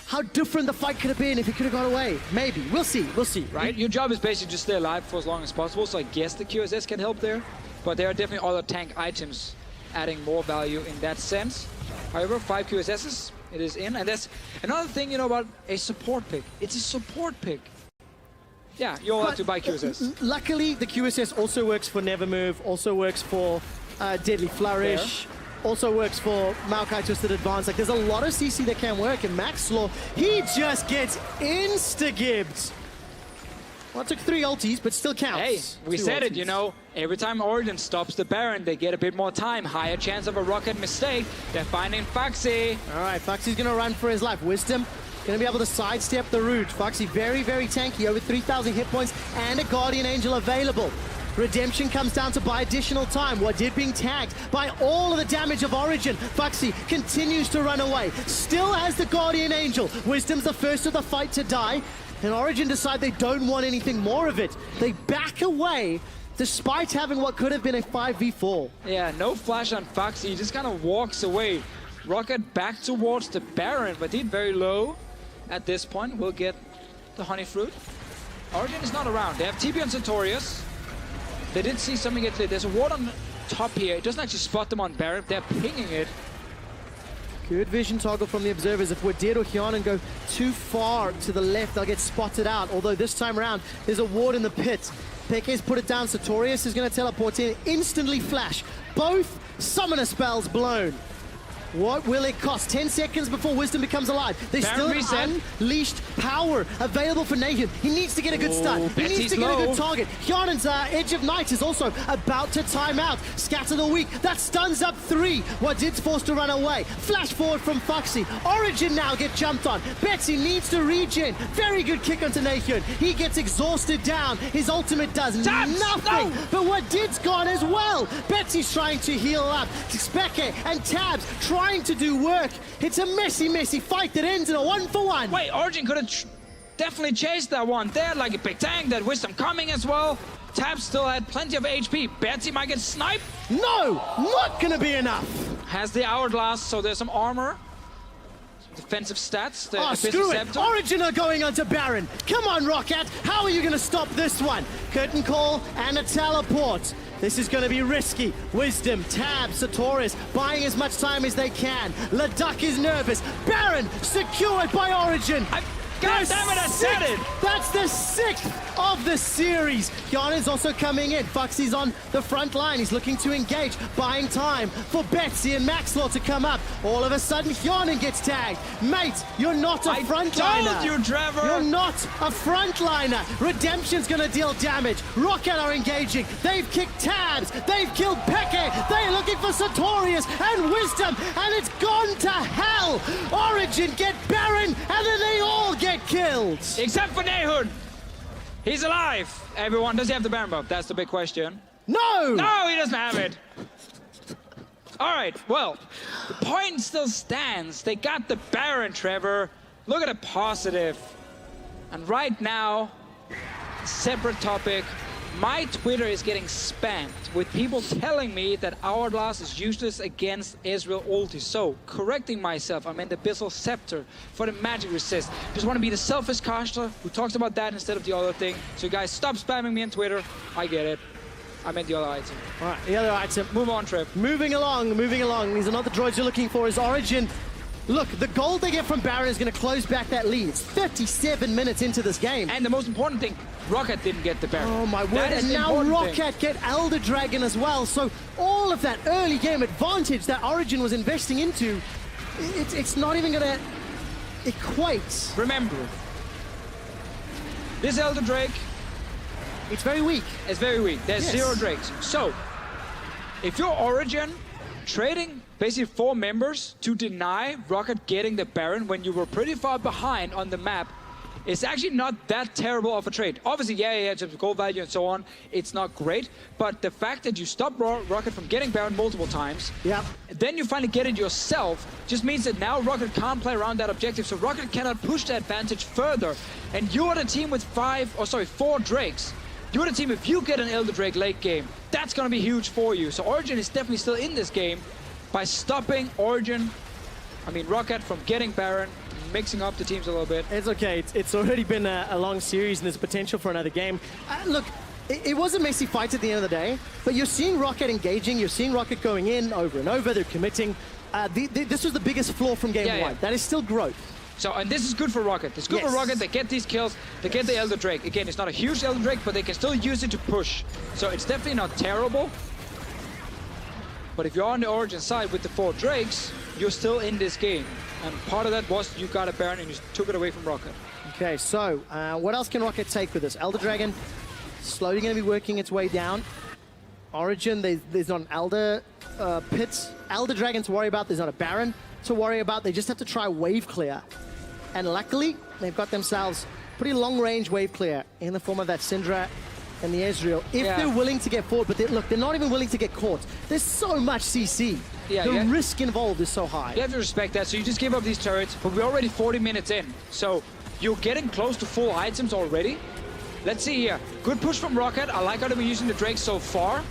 how different the fight could have been if he could have got away. Maybe. We'll see, right? Your job is basically just stay alive for as long as possible, so I guess the QSS can help there. But there are definitely other tank items adding more value in that sense. However, 5 QSSs, it is in. And that's another thing, you know, about a support pick. It's a support pick. Yeah, you all have to buy QSS. Luckily, the QSS also works for Never Move, also works for Deadly Flourish, also works for Maokai Twisted Advance. Like, there's a lot of CC that can work, and Max Law, he just gets insta-gibbed. Well, it took 3 ultis, but still counts. Hey, we said ultis. it, you know, every time Origen stops the Baron, they get a bit more time, higher chance of a Roccat mistake. They're finding Foxy. All right, Foxy's gonna run for his life. Wisdom gonna be able to sidestep the route. Foxy very, very tanky, over 3,000 hit points and a Guardian Angel available. Redemption comes down to buy additional time. Wadid being tagged by all of the damage of Origen. Foxy continues to run away. Still has the Guardian Angel. Wisdom's the first of the fight to die. And Origen decide they don't want anything more of it. They back away despite having what could have been a 5v4. Yeah, no flash on Foxy. He just kind of walks away. Roccat back towards the Baron, but he's very low at this point. We'll get the Honey Fruit. Origen is not around. They have TP on Sartorius. They did see something get lit. There's a ward on top here. It doesn't actually spot them on Baron. They're pinging it. Good vision toggle from the observers. If Wadid or Hyanan go too far to the left, they'll get spotted out. Although this time around, there's a ward in the pit. Peke's put it down. Sartorius is going to teleport in. Instantly flash. Both summoner spells blown. What will it cost? 10 seconds before Wisdom becomes alive. There's still unleashed power available for Nahum. He needs to get a good start. He needs to get a good target. Hyanan's Edge of Night is also about to time out. Scatter the Weak. That stuns up 3. Wadid's forced to run away. Flash forward from Foxy. Origen now get jumped on. Betsy needs to regen. Very good kick onto Nahum. He gets exhausted down. His ultimate does nothing. No. But Wadid's gone as well. Betsy's trying to heal up. Speke and Tabs trying to do work. It's a messy fight that ends in a 1-for-1. Wait, Origen could have definitely chased that one. They had like a big tank, that Wisdom coming as well. Tab still had plenty of HP. Betsy might get sniped. No, not gonna be enough. Has the Hourglass, so there's some armor. Defensive stats. Oh, screw it. Origen are going onto Baron. Come on, Roccat. How are you gonna stop this one? Curtain call and a teleport. This is going to be risky. Wisdom, Tab, Sartorius buying as much time as they can. Leduc is nervous. Baron secured by Origen. God damn it, I said it! That's the 6th of the series. Hyanan's also coming in. Foxy's on the front line. He's looking to engage, buying time for Betsy and Maxlaw to come up. All of a sudden, Hyanan gets tagged. Mate, you're not a frontliner. I told you, Trevor! You're not a frontliner. Redemption's gonna deal damage. Roccat are engaging. They've kicked Tabs. They've killed Peke. They're looking for Sartorius and Wisdom, and it's gone to hell. Origen get Baron, and then they all get killed. Except for Nahum. He's alive. Everyone, does he have the Baron buff? That's the big question. No! No, he doesn't have it. All right, well, the point still stands. They got the Baron, Trevor. Look at the positive. And right now, separate topic, my Twitter is getting spammed with people telling me that Hourglass is useless against Ezreal ulti. So, correcting myself, I meant the Abyssal Scepter for the magic resist. Just want to be the selfish caster who talks about that instead of the other thing. So you guys, stop spamming me on Twitter. I get it. I meant the other item. All right, the other item. Move on, Trev. Moving along. These are not the droids you're looking for. Is Origen look, the gold they get from Baron is going to close back that lead. It's 37 minutes into this game. And the most important thing, Roccat didn't get the Baron. Oh my word, That is and the now important thing. Roccat get Elder Dragon as well. So all of that early game advantage that Origen was investing into, it's not even going to equate. Remember, this Elder Drake It's very weak. is very weak. There's Yes. 0 Drakes. So, if you're Origen, trading basically 4 members to deny Roccat getting the Baron when you were pretty far behind on the map, it's actually not that terrible of a trade. Obviously, yeah, in terms of gold value and so on, it's not great. But the fact that you stop Roccat from getting Baron multiple times, Yep. then you finally get it yourself, just means that now Roccat can't play around that objective, so Roccat cannot push the advantage further. And you are the team with 4 Drakes. You're the team, if you get an Elder Drake late game, that's going to be huge for you. So Origen is definitely still in this game by stopping Roccat from getting Baron, mixing up the teams a little bit. It's okay. It's already been a long series, and there's potential for another game. Look, it was a messy fight at the end of the day, but you're seeing Roccat engaging. You're seeing Roccat going in over and over. They're committing. This was the biggest flaw from game one. Yeah. That is still growth. So, and this is good for Roccat. It's good for Roccat. They get these kills. They get the Elder Drake. Again, it's not a huge Elder Drake, but they can still use it to push. So it's definitely not terrible. But if you're on the Origen side with the 4 Drakes, you're still in this game. And part of that was you got a Baron and you took it away from Roccat. Okay, so what else can Roccat take with this? Elder Dragon slowly going to be working its way down. Origen, there's not an Elder pit. Elder Dragon to worry about. There's not a Baron to worry about. They just have to try wave clear. And luckily, they've got themselves pretty long-range wave clear in the form of that Syndra and the Ezreal. If they're willing to get forward, but they're not even willing to get caught. There's so much CC. The risk involved is so high. You have to respect that. So you just give up these turrets, but we're already 40 minutes in. So you're getting close to full items already. Let's see here. Good push from Roccat. I like how they've been using the Drake so far.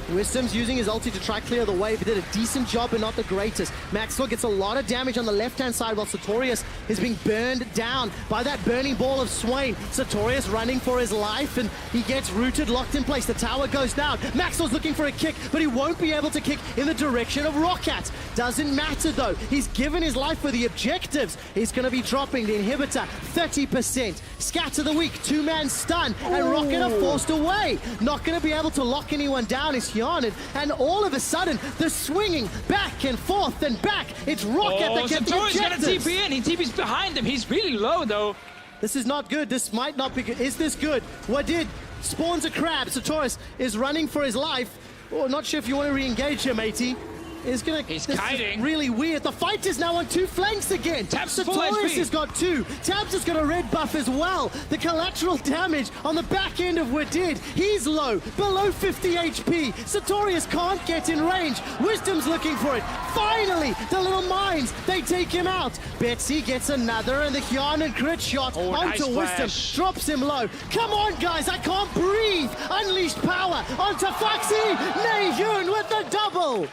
Wisdom's using his ulti to try clear the wave. He did a decent job, but not the greatest. Maxwell gets a lot of damage on the left-hand side, while Sartorius is being burned down by that burning ball of Swain. Sartorius running for his life, and he gets rooted, locked in place. The tower goes down. Maxwell's looking for a kick, but he won't be able to kick in the direction of Roccat. Doesn't matter, though. He's given his life for the objectives. He's going to be dropping the inhibitor 30%. Scatter the weak, 2-man stun, and Roccat are forced away. Not going to be able to lock anyone down is Hyun, and all of a sudden, the swinging back and forth and back. It's Roccat that gets the objectives. Sartorius going to TP in. He TP's behind him. He's really low, though. This is not good. This might not be good. Is this good? Wadid spawns a crab. Sartorius is running for his life. Oh, not sure if you want to re-engage him, matey. He's kiting. Really weird. The fight is now on 2 flanks again. Sartorius has got 2. Tabs has got a red buff as well. The collateral damage on the back end of Wadid. He's low, below 50 HP. Sartorius can't get in range. Wisdom's looking for it. Finally, the little mines, they take him out. Betsy gets another, and the Hyun and crit shot onto nice Wisdom. flash. Drops him low. Come on, guys, I can't breathe. Unleashed power onto Foxy. Naehyun with the double.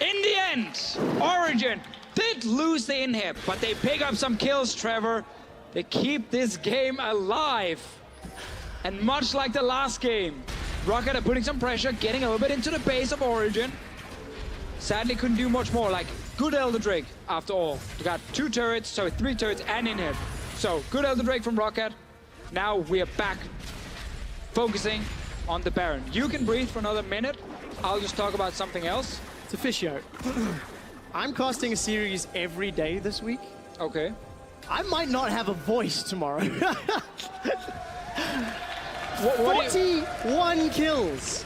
In the end, Origen did lose the inhib, but they pick up some kills, Trevor. They keep this game alive. And much like the last game, Roccat are putting some pressure, getting a little bit into the base of Origen. Sadly, couldn't do much more. Like, good Elder Drake, after all. You got 3 turrets and inhib. So, good Elder Drake from Roccat. Now we are back focusing on the Baron. You can breathe for another minute. I'll just talk about something else. It's officio. I'm casting a series every day this week. Okay. I might not have a voice tomorrow. 41 kills.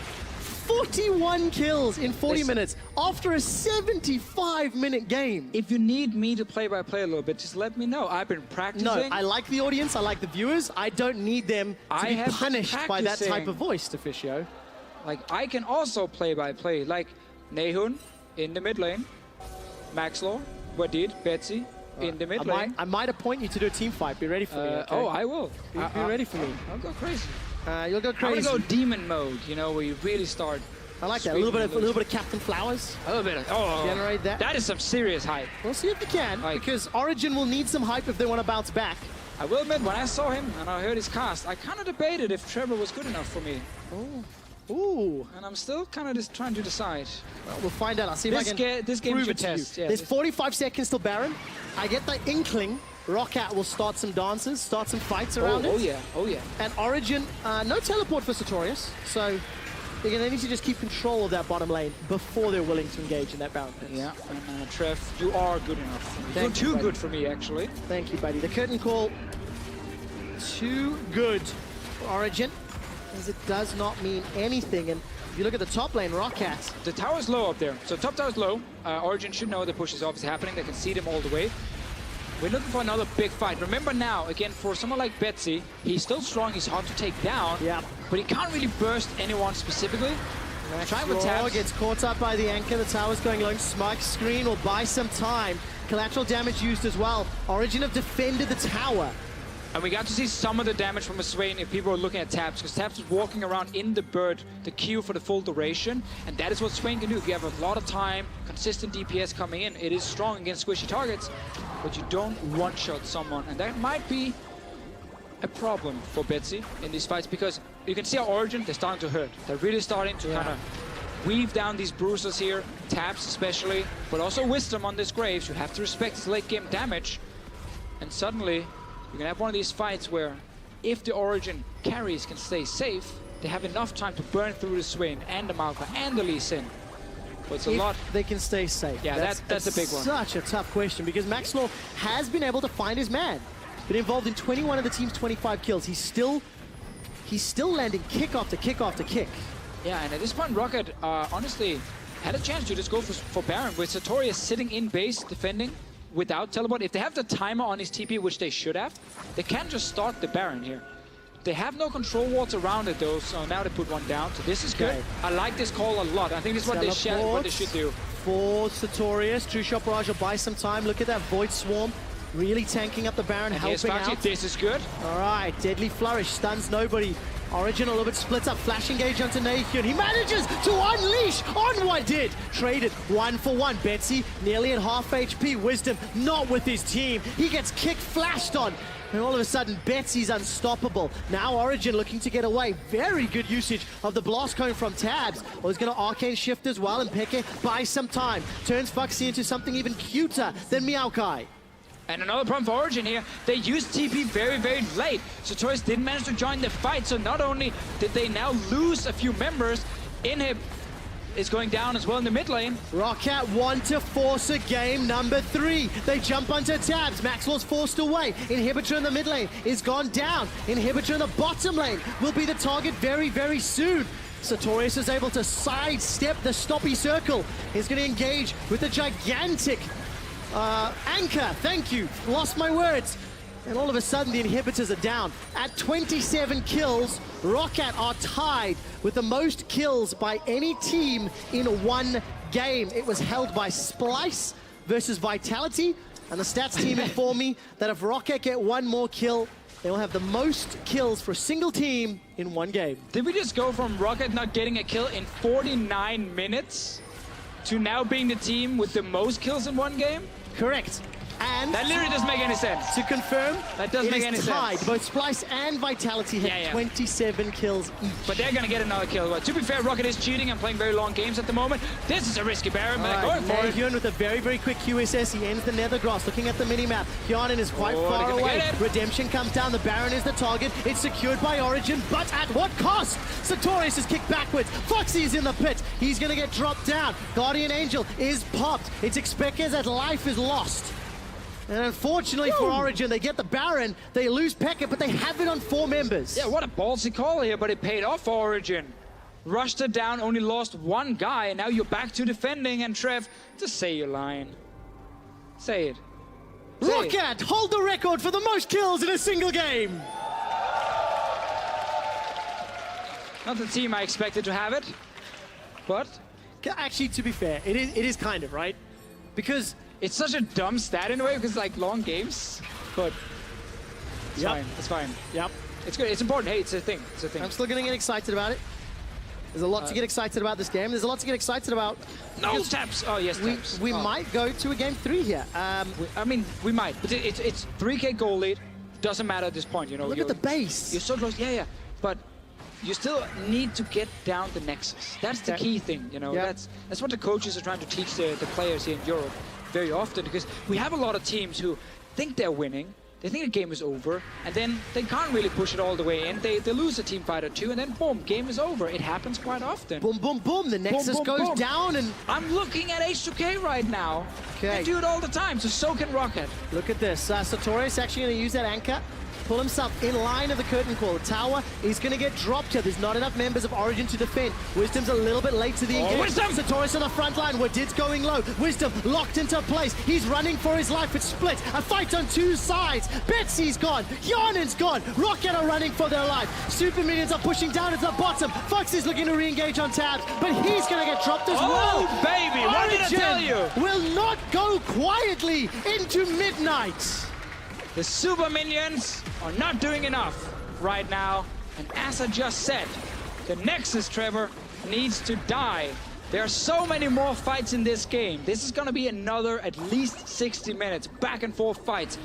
41 kills in 40 minutes after a 75-minute game. If you need me to play-by-play a little bit, just let me know. I've been practicing. No, I like the audience. I like the viewers. I don't need them to be punished by that type of voice, officio. Like, I can also play-by-play. Like, Naehyun in the mid lane. Maxlaw, Wadid, Betsy in the mid lane. I might appoint you to do a team fight. Be ready for me, okay? Oh, I will. Be ready for me. I'll go crazy. You'll go crazy. I'm gonna go demon mode, you know, where you really start. I like that. A little bit of Captain Flowers. A little bit of, generate that. That is some serious hype. We'll see if you can, because Origen will need some hype if they want to bounce back. I will admit, when I saw him and I heard his cast, I kind of debated if Trevor was good enough for me. Oh. Ooh. And I'm still kind of just trying to decide. Well, we'll find out. I'll see if I can this game prove should it to you. test. Yeah, There's 45 seconds till Baron. I get the inkling Roccat will start some dances, start some fights around it. Oh yeah, oh yeah. And Origen, no teleport for Sartorius, so they're going to need to just keep control of that bottom lane before they're willing to engage in that Baron pit. Yeah, and Trev, you are good enough. You're too good for me, actually. Thank you, buddy. The curtain call, too good for Origen, as it does not mean anything. And if you look at the top lane, Roccat. The tower's low up there. So top tower's low. Origen should know the push is obviously happening. They can see them all the way. We're looking for another big fight. Remember now, again, for someone like Betsy, he's still strong, he's hard to take down, but he can't really burst anyone specifically. Try with tabs. Gets caught up by the anchor, the tower's going low. Smite screen will buy some time. Collateral damage used as well. Origen have defended the tower. And we got to see some of the damage from a Swain if people are looking at Tabs, because Tabs is walking around in the bird, the Q for the full duration, and that is what Swain can do. If you have a lot of time, consistent DPS coming in, it is strong against squishy targets, but you don't one-shot someone, and that might be a problem for Betsy in these fights, because you can see our Origen, they're starting to hurt. They're really starting to kind of weave down these bruises here, Tabs especially, but also Wisdom on this Graves. You have to respect his late game damage, and suddenly you're gonna have one of these fights where if the Origen carries can stay safe, they have enough time to burn through the Swain and the Malka and the Lee Sin. But it's a lot. They can stay safe. Yeah, that's a big one. Such a tough question, because Maxlaw has been able to find his man. Been involved in 21 of the team's 25 kills. He's still landing kick after kick after kick. Yeah, and at this point, Roccat honestly had a chance to just go for Baron, with Sartorius sitting in base defending without teleport. If they have the timer on his TP, which they should have, they can just start the Baron here. They have no control wards around it though, so now they put one down. So this is good. I like this call a lot. I think this is what they should do. For Sartorius, True Shot Barrage will buy some time. Look at that Void Swarm, really tanking up the Baron, and helping out. This is good. All right, Deadly Flourish stuns nobody. Origen a little bit splits up, flash engage onto Nahyun. He manages to unleash on what did. Traded 1 for 1. Betsy nearly at half HP. Wisdom not with his team. He gets kick flashed on. And all of a sudden, Betsy's unstoppable. Now Origen looking to get away. Very good usage of the Blast Cone from Tabs. Well, he's going to Arcane Shift as well, and Peke buys some time. Turns Foxy into something even cuter than Maokai. And another problem for Origen here, they used TP very, very late. Sartorius didn't manage to join the fight, so not only did they now lose a few members, Inhib is going down as well in the mid lane. Roccat want to force a game number 3. They jump onto Tabs. Maxwell's forced away. Inhibitor in the mid lane is gone down. Inhibitor in the bottom lane will be the target very, very soon. Sartorius is able to sidestep the stoppy circle. He's going to engage with a gigantic anchor. Thank you. Lost my words. And all of a sudden, the inhibitors are down. At 27 kills, Roccat are tied with the most kills by any team in one game. It was held by Splice versus Vitality. And the stats team inform me that if Roccat get one more kill, they will have the most kills for a single team in one game. Did we just go from Roccat not getting a kill in 49 minutes to now being the team with the most kills in one game? Correct. And that literally doesn't make any sense. To confirm, that doesn't make any tied. sense. Both Splice and Vitality had 27 kills each. But they're going to get another kill. But to be fair, Roccat is cheating and playing very long games at the moment. This is a risky Baron, but they're going for it. Nahyun with a very, very quick QSS. He ends the Nethergrass. Looking at the minimap, Hjarnan is quite far away. Redemption comes down. The Baron is the target. It's secured by Origen, but at what cost? Sartorius is kicked backwards. Foxy is in the pit. He's going to get dropped down. Guardian Angel is popped. It's expected that life is lost. And unfortunately for Origen, they get the Baron, they lose Pekka, but they have it on 4 members. Yeah, what a ballsy call here, but it paid off for Origen. Rushed it down, only lost 1 guy, and now you're back to defending, and Trev, just say your line. Say it. Roccat hold the record for the most kills in a single game. Not the team I expected to have it, but... Actually, to be fair, it is kind of, right? Because... it's such a dumb stat in a way, because it's like long games, but it's fine. It's fine. Yep. It's good. It's important. Hey, it's a thing. It's a thing. I'm still going to get excited about it. There's a lot to get excited about this game. There's a lot to get excited about. No taps. Oh, yes, taps. We might go to a game 3 here. I mean, we might. But it's 3K goal lead. Doesn't matter at this point, you know. Look at the base. You're so close. Yeah, yeah. But you still need to get down the nexus. That's the key thing, you know. That's what the coaches are trying to teach the players here in Europe very often, because we have a lot of teams who think they're winning, they think the game is over, and then they can't really push it all the way in. They lose a team fight or two, and then boom, game is over. It happens quite often. Boom, boom, boom. The Nexus goes down, and I'm looking at H2K right now. They do it all the time, so can Roccat. Look at this. Sartorius actually going to use that anchor. Pull himself in line of the curtain call. Tower is going to get dropped here. There's not enough members of Origen to defend. Wisdom's a little bit late to the engagement. Wisdom! Sartorius on the front line. Wadid's going low. Wisdom locked into place. He's running for his life. It's split. A fight on two sides. Betsy's gone. Yarnen's gone. Roccat are running for their life. Super Minions are pushing down to the bottom. Fox is looking to re-engage on tabs, but he's going to get dropped as well. Oh, baby, what did I tell you? Will not go quietly into midnight. The Super Minions are not doing enough right now. And as I just said, the Nexus, Trevor, needs to die. There are so many more fights in this game. This is going to be another at least 60 minutes, back and forth fights.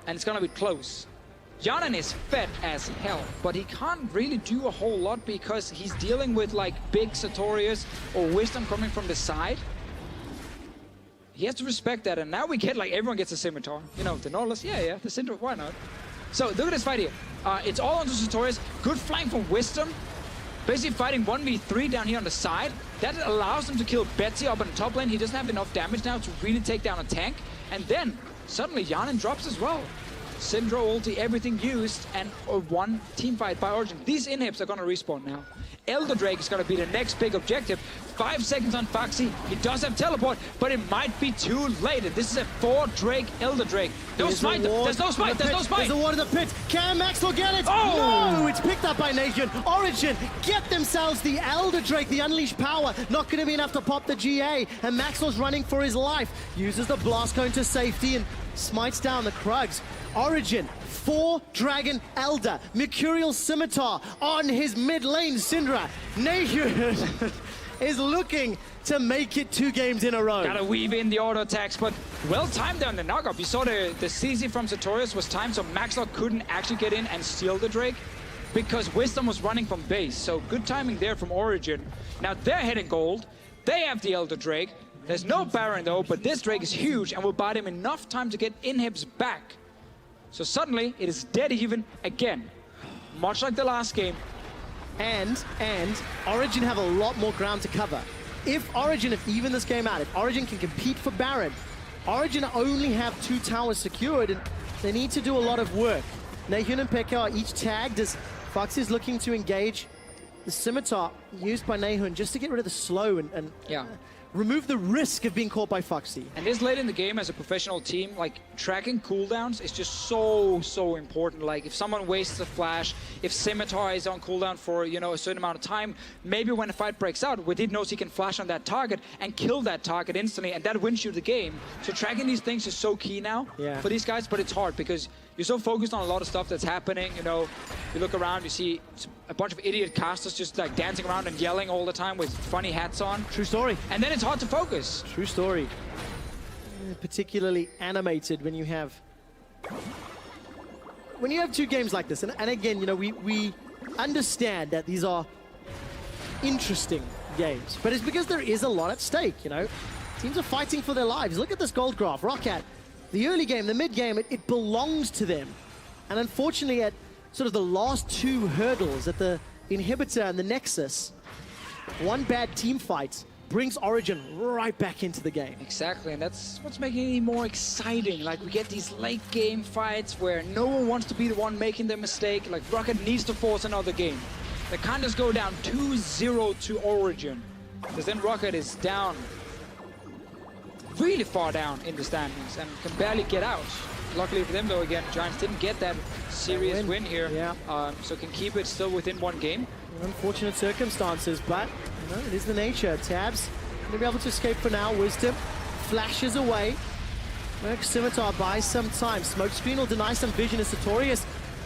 And it's going to be close. Yarnen is fed as hell, but he can't really do a whole lot because he's dealing with like big Sartorius or Wisdom coming from the side. He has to respect that, and now we get like everyone gets a scimitar. You know, the Nautilus, yeah, the Cinder, why not? So look at this fight here. It's all onto Sartorius. Good flank from Wisdom. Basically fighting 1v3 down here on the side. That allows him to kill Betsy up in the top lane. He doesn't have enough damage now to really take down a tank. And then suddenly Yarnen drops as well. Syndra ulti, everything used, and one team fight by Origen. These inhibs are gonna respawn now. Elder Drake is gonna be the next big objective. 5 seconds on Foxy. He does have teleport, but it might be too late. And this is a 4 Drake, Elder Drake. No smite. There's no smite. There's no smite. There's a ward in the pit. Can Maxwell get it? Oh! No, it's picked up by Nation. Origen get themselves the Elder Drake, the unleashed power. Not going to be enough to pop the GA. And Maxwell's running for his life. Uses the blast cone to safety and smites down the Krugs. Origen, 4 Dragon Elder, Mercurial Scimitar on his mid lane, Syndra. Nahun is looking to make it 2 games in a row. Gotta weave in the auto attacks, but well timed there on the knockup. You saw the CC from Sartorius was timed, so Maxwell couldn't actually get in and steal the Drake because Wisdom was running from base. So good timing there from Origen. Now they're hitting gold. They have the Elder Drake. There's no Baron though, but this Drake is huge and will buy him enough time to get inhibs back. So suddenly, it is dead even again. Much like the last game. And Origen have a lot more ground to cover. If Origen have even this game out, if Origen can compete for Baron, Origen only have 2 towers secured, and they need to do a lot of work. Nahun and Pekka are each tagged as Fox is looking to engage the Scimitar used by Nahun just to get rid of the slow and remove the risk of being caught by Foxy. And this late in the game as a professional team, like tracking cooldowns is just so important. Like if someone wastes a flash, if Scimitar is on cooldown for, you know, a certain amount of time, maybe when a fight breaks out, Wadid knows he can flash on that target and kill that target instantly, and that wins you the game. So tracking these things is so key now for these guys, but it's hard because you're so focused on a lot of stuff that's happening. You know, you look around, you see a bunch of idiot casters just like dancing around and yelling all the time with funny hats on. True story. And then it's hard to focus. True story. Particularly animated when you have 2 games like this. And again, you know, we understand that these are interesting games, but it's because there is a lot at stake, you know. Teams are fighting for their lives. Look at this gold graph. Roccat, the early game, the mid game, it belongs to them. And unfortunately, at sort of the last 2 hurdles, at the inhibitor and the Nexus, one bad team fight brings Origen right back into the game. Exactly, and that's what's making it more exciting. Like, we get these late game fights where no one wants to be the one making the mistake. Like, Roccat needs to force another game. They can't just go down 2-0 to Origen, because then Roccat is down, really far down in the standings and can barely get out. Luckily for them, though, again, Giants didn't get that serious win here, so can keep it still within 1 game. Unfortunate circumstances, but you know, it is the nature. Tabs gonna be able to escape for now. Wisdom flashes away. Merc Scimitar buys some time. Smokescreen will deny some vision as Sartorius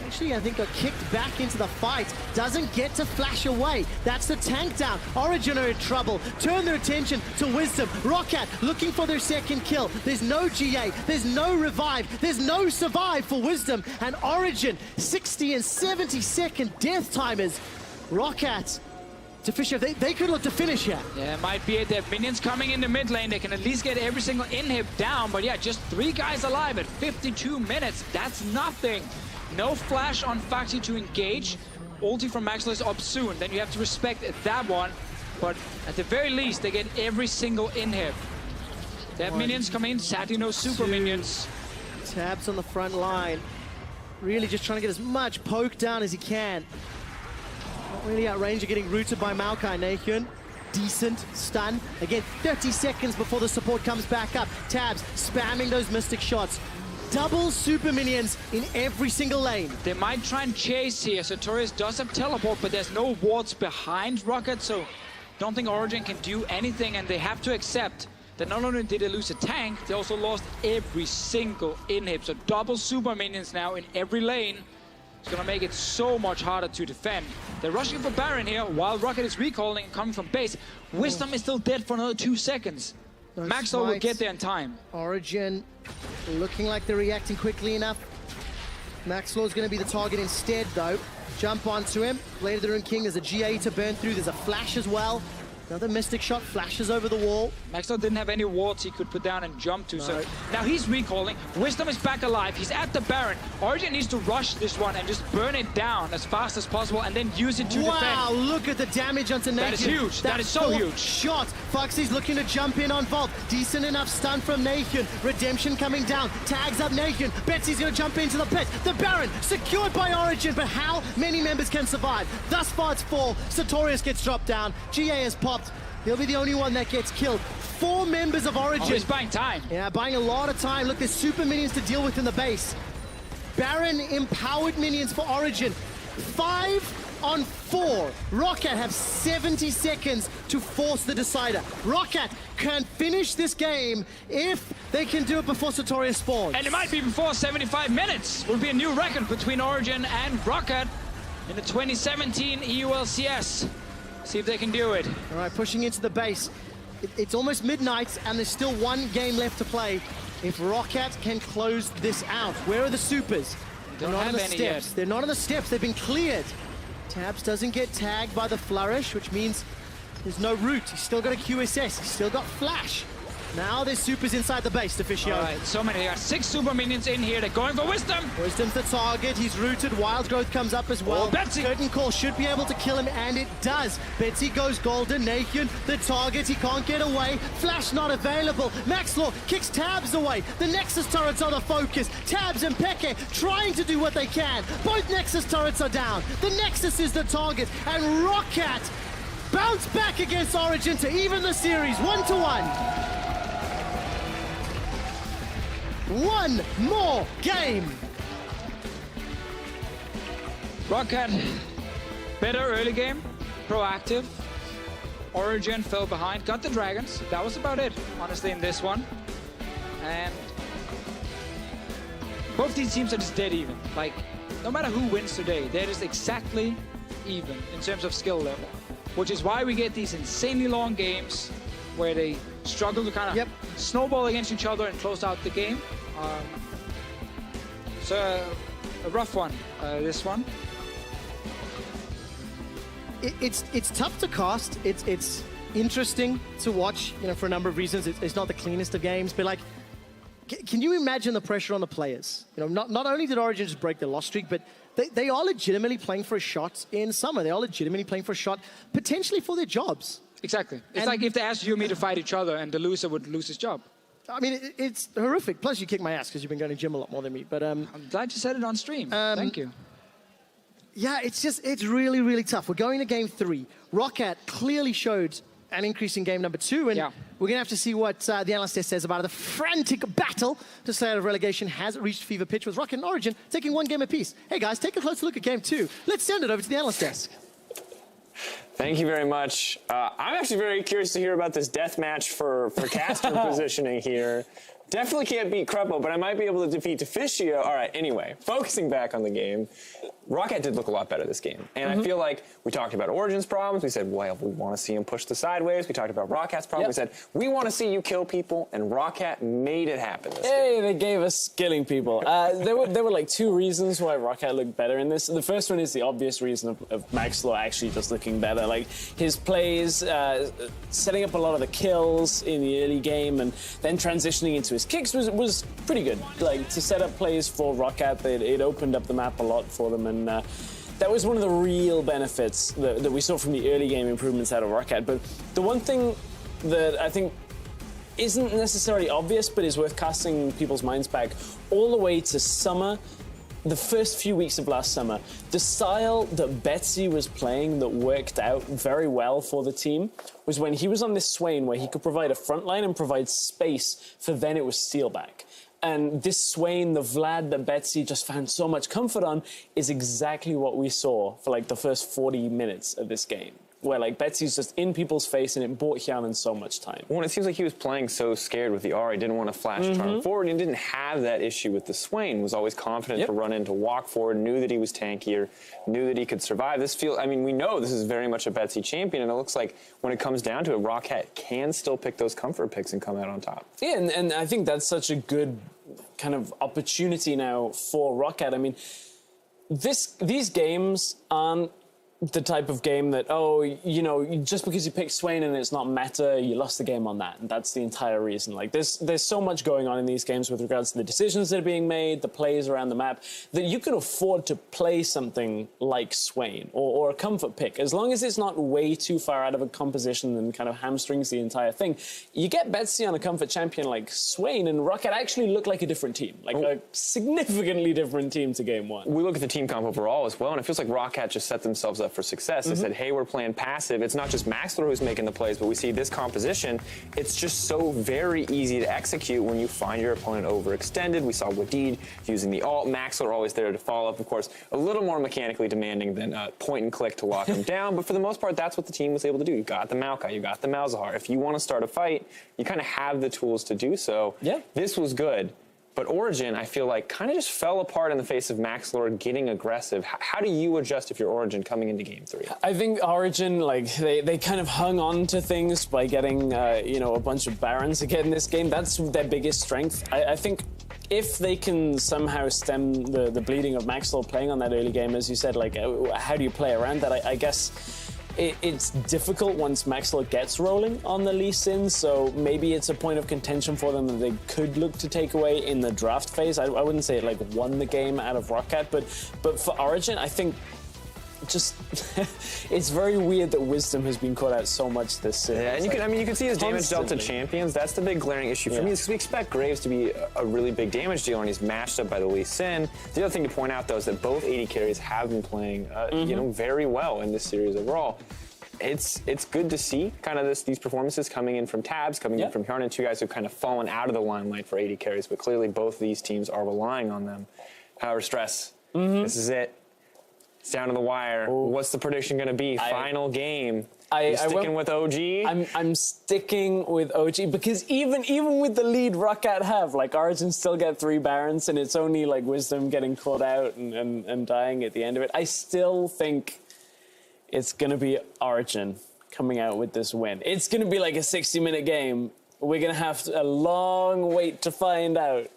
Actually, I think got kicked back into the fight. Doesn't get to flash away. That's the tank down. Origen are in trouble. Turn their attention to Wisdom. Roccat looking for their second kill. There's no GA. There's no revive. There's no survive for Wisdom. And Origen, 60 and 70 second death timers. Roccat to Fisher, they could look to finish here. Yeah, it might be it. They have minions coming in the mid lane. They can at least get every single inhib down. But yeah, just 3 guys alive at 52 minutes. That's nothing. No flash on Faxi to engage. Ulti from Maxwell is up soon. Then you have to respect that one. But at the very least, they get every single inhib. They have minions coming in. Sadly, no super minions. Tabs on the front line. Really just trying to get as much poke down as he can. Not really out range of getting rooted by Maokai. Nahyun, decent stun. Again, 30 seconds before the support comes back up. Tabs spamming those mystic shots. Double super minions in every single lane. They might try and chase here. Sartorius does have teleport, but there's no wards behind Roccat, so don't think Origen can do anything, and they have to accept that not only did they lose a tank, they also lost every single inhib. So double super minions now in every lane. It's gonna make it so much harder to defend. They're rushing for Baron here while Roccat is recalling and coming from base. Wisdom is still dead for another 2 seconds. Maxwell will get there in time. Origen looking like they're reacting quickly enough. Maxwell is going to be the target instead, though. Jump onto him. Blade of the Rune King, there's a GA to burn through. There's a flash as well. Another mystic shot flashes over the wall. Maxwell didn't have any wards he could put down and jump to, so now he's recalling. Wisdom is back alive. He's at the Baron. Origen needs to rush this one and just burn it down as fast as possible and then use it to defend. Wow, look at the damage onto Nahyun. That is huge. That is so huge. Shot. Foxy's looking to jump in on Vault. Decent enough stun from Nahyun. Redemption coming down. Tags up Nahyun. Betsy's going to jump into the pit. The Baron secured by Origen, but how many members can survive? Thus far it's 4. Sartorius gets dropped down. GA has popped. He'll be the only one that gets killed. 4 members of Origen. Oh, he's buying time. Yeah, buying a lot of time. Look, there's super minions to deal with in the base. Baron empowered minions for Origen. 5 on 4. Roccat have 70 seconds to force the decider. Roccat can finish this game if they can do it before Sartorius spawns. And it might be before 75 minutes. Will be a new record between Origen and Roccat in the 2017 EU LCS. See if they can do it. All right, pushing into the base. It's almost midnight, and there's still 1 game left to play. If Roccat can close this out, where are the supers? They're not on the steps. They're not on the steps. They've been cleared. Tabs doesn't get tagged by the flourish, which means there's no root. He's still got a QSS. He's still got flash. Now there's supers inside the base, Officio. All right, so many. They got 6 super minions in here. They're going for Wisdom. Wisdom's the target. He's rooted. Wild Growth comes up as well. Oh, Betsy. Curtain Call should be able to kill him, and it does. Betsy goes golden. Nahyun, the target. He can't get away. Flash not available. Maxlaw kicks Tabs away. The Nexus turrets are the focus. Tabs and Peke trying to do what they can. Both Nexus turrets are down. The Nexus is the target, and Roccat bounce back against Origen to even the series 1-1. 1 more game. Roccat, better early game, proactive. Origen fell behind, got the dragons. That was about it, honestly, in this one. And both these teams are just dead even. Like, no matter who wins today, they're just exactly even in terms of skill level. Which is why we get these insanely long games where they struggle to kind of snowball against each other and close out the game. So a rough one, this one. It's tough to cast. It's interesting to watch, you know, for a number of reasons. It's not the cleanest of games, but like, can you imagine the pressure on the players? You know, not only did Origen just break their loss streak, but they are legitimately playing for a shot in summer. They are legitimately playing for a shot, potentially for their jobs. Exactly. It's like if they asked you and me to fight each other and the loser would lose his job. I mean, it's horrific. Plus, you kick my ass because you've been going to gym a lot more than me. But I'm glad you said it on stream. Thank you. Yeah, it's really, really tough. We're going to game 3. Roccat clearly showed an increase in game number 2, and we're going to have to see what the analyst test says about it. The frantic battle to stay out of relegation has reached fever pitch with Roccat and Origen taking 1 game apiece. Hey guys, take a closer look at game 2. Let's send it over to the analyst desk. Thank you very much. I'm actually very curious to hear about this death match for caster positioning here. Definitely can't beat Crepo, but I might be able to defeat Deficio. All right, anyway, focusing back on the game, Roccat did look a lot better this game. And I feel like we talked about Origen's problems. We said, well, we want to see him push the sideways. We talked about Rockat's problem. We said, we want to see you kill people, and Roccat made it happen this game. They gave us killing people. There were like two reasons why Roccat looked better in this. The first one is the obvious reason of Maxlor actually just looking better. Like his plays, setting up a lot of the kills in the early game, and then transitioning into his kicks was pretty good. Like to set up plays for Roccat, it opened up the map a lot for them, and that was one of the real benefits that we saw from the early game improvements out of Roccat. But the one thing that I think isn't necessarily obvious, but is worth casting people's minds back all the way to summer, the first few weeks of last summer, the style that Betsy was playing that worked out very well for the team was when he was on this Swain where he could provide a front line and provide space for then it was steal back. And this Swain, the Vlad that Betsy just found so much comfort on, is exactly what we saw for like the first 40 minutes of this game, where like Betsy's just in people's face and it bought Hyanan so much time. Well, it seems like he was playing so scared with the R, he didn't want to flash charm forward, and didn't have that issue with the Swain. Was always confident to run in, to walk forward, knew that he was tankier, knew that he could survive. I mean, we know this is very much a Betsy champion, and it looks like when it comes down to it, Roccat can still pick those comfort picks and come out on top. Yeah, and I think that's such a good kind of opportunity now for Roccat. I mean, these games aren't the type of game that, oh, you know, just because you pick Swain and it's not meta, you lost the game on that. And that's the entire reason. Like, there's so much going on in these games with regards to the decisions that are being made, the plays around the map, that you can afford to play something like Swain or a comfort pick. As long as it's not way too far out of a composition and kind of hamstrings the entire thing. You get Betsy on a comfort champion like Swain, and Roccat actually looked like a different team, like a significantly different team to game one. We look at the team comp overall as well, and it feels like Roccat just set themselves up for success. They said, hey, we're playing passive. It's not just Maxlor who's making the plays, but we see this composition. It's just so very easy to execute when you find your opponent overextended. We saw Wadid using the ult. Maxlor always there to follow up. Of course, a little more mechanically demanding than point and click to lock him down, but for the most part, that's what the team was able to do. You got the Maokai, you got the Malzahar. If you want to start a fight, you kind of have the tools to do so. Yeah. This was good. But Origen, I feel like, kind of just fell apart in the face of Maxlor getting aggressive. How do you adjust if you're Origen coming into Game 3? I think Origen, like, they kind of hung on to things by getting, you know, a bunch of Barons again in this game. That's their biggest strength. I think if they can somehow stem the bleeding of Maxlor playing on that early game, as you said, like, how do you play around that? I guess it's difficult once Maxlor gets rolling on the Lee Sin, so maybe it's a point of contention for them that they could look to take away in the draft phase. I wouldn't say it like won the game out of Roccat, but for Origen, I think just it's very weird that Wisdom has been caught out so much this series. Yeah, and you can see his damage dealt to champions. That's the big glaring issue for me, is because we expect Graves to be a really big damage dealer, and he's matched up by the Lee Sin. The other thing to point out, though, is that both AD carries have been playing, you know, very well in this series overall. It's good to see kind of these performances coming in from Tabs, coming in from Hyanan, two guys who've kind of fallen out of the limelight for AD carries, but clearly both of these teams are relying on them. However, Stress, this is it. It's down to the wire. Ooh. What's the prediction going to be? Final game. You sticking with OG? I'm sticking with OG because even with the lead Roccat have, like, Origen still get 3 Barons, and it's only like Wisdom getting caught out and dying at the end of it. I still think it's going to be Origen coming out with this win. It's going to be like a 60-minute game. We're going to have a long wait to find out.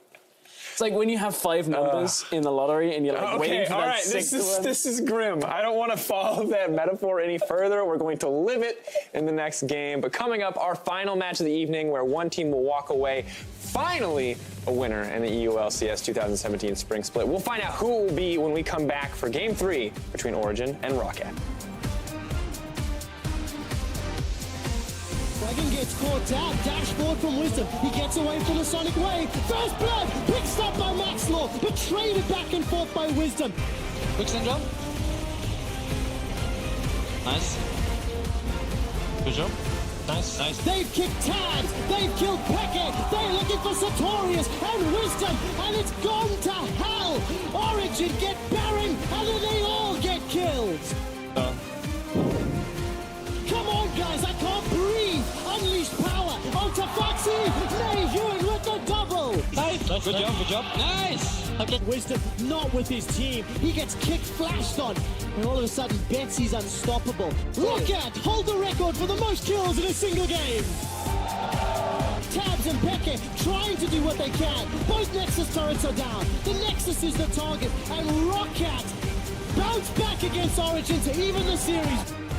It's like when you have 5 numbers in the lottery and you're like waiting for that 6th one. This is grim. I don't want to follow that metaphor any further. We're going to live it in the next game. But coming up, our final match of the evening, where one team will walk away finally a winner in the EU LCS 2017 Spring Split. We'll find out who it will be when we come back for Game 3 between Origen and Roccat. Dragon gets caught out, dashboard from Wisdom. He gets away from the Sonic Wave. First blood, picked up by Maxlor, but traded back and forth by Wisdom. Quick send jump. Nice. Good job. Nice. They've kicked Tabs, they've killed Peke, they're looking for Sartorius and Wisdom, and it's gone to hell. Origen get Baron, and then they all get killed. Come on, guys, I can't breathe. Unleash power onto Foxy. Nay, Ewan with the double. Nice. Good job. Nice. Okay. Wisdom not with his team. He gets kicked flashed on. And all of a sudden, Betsy's unstoppable. Roccat hold the record for the most kills in a single game. Tabs and Peke trying to do what they can. Both Nexus turrets are down. The Nexus is the target. And Roccat bounce back against Origen to even the series.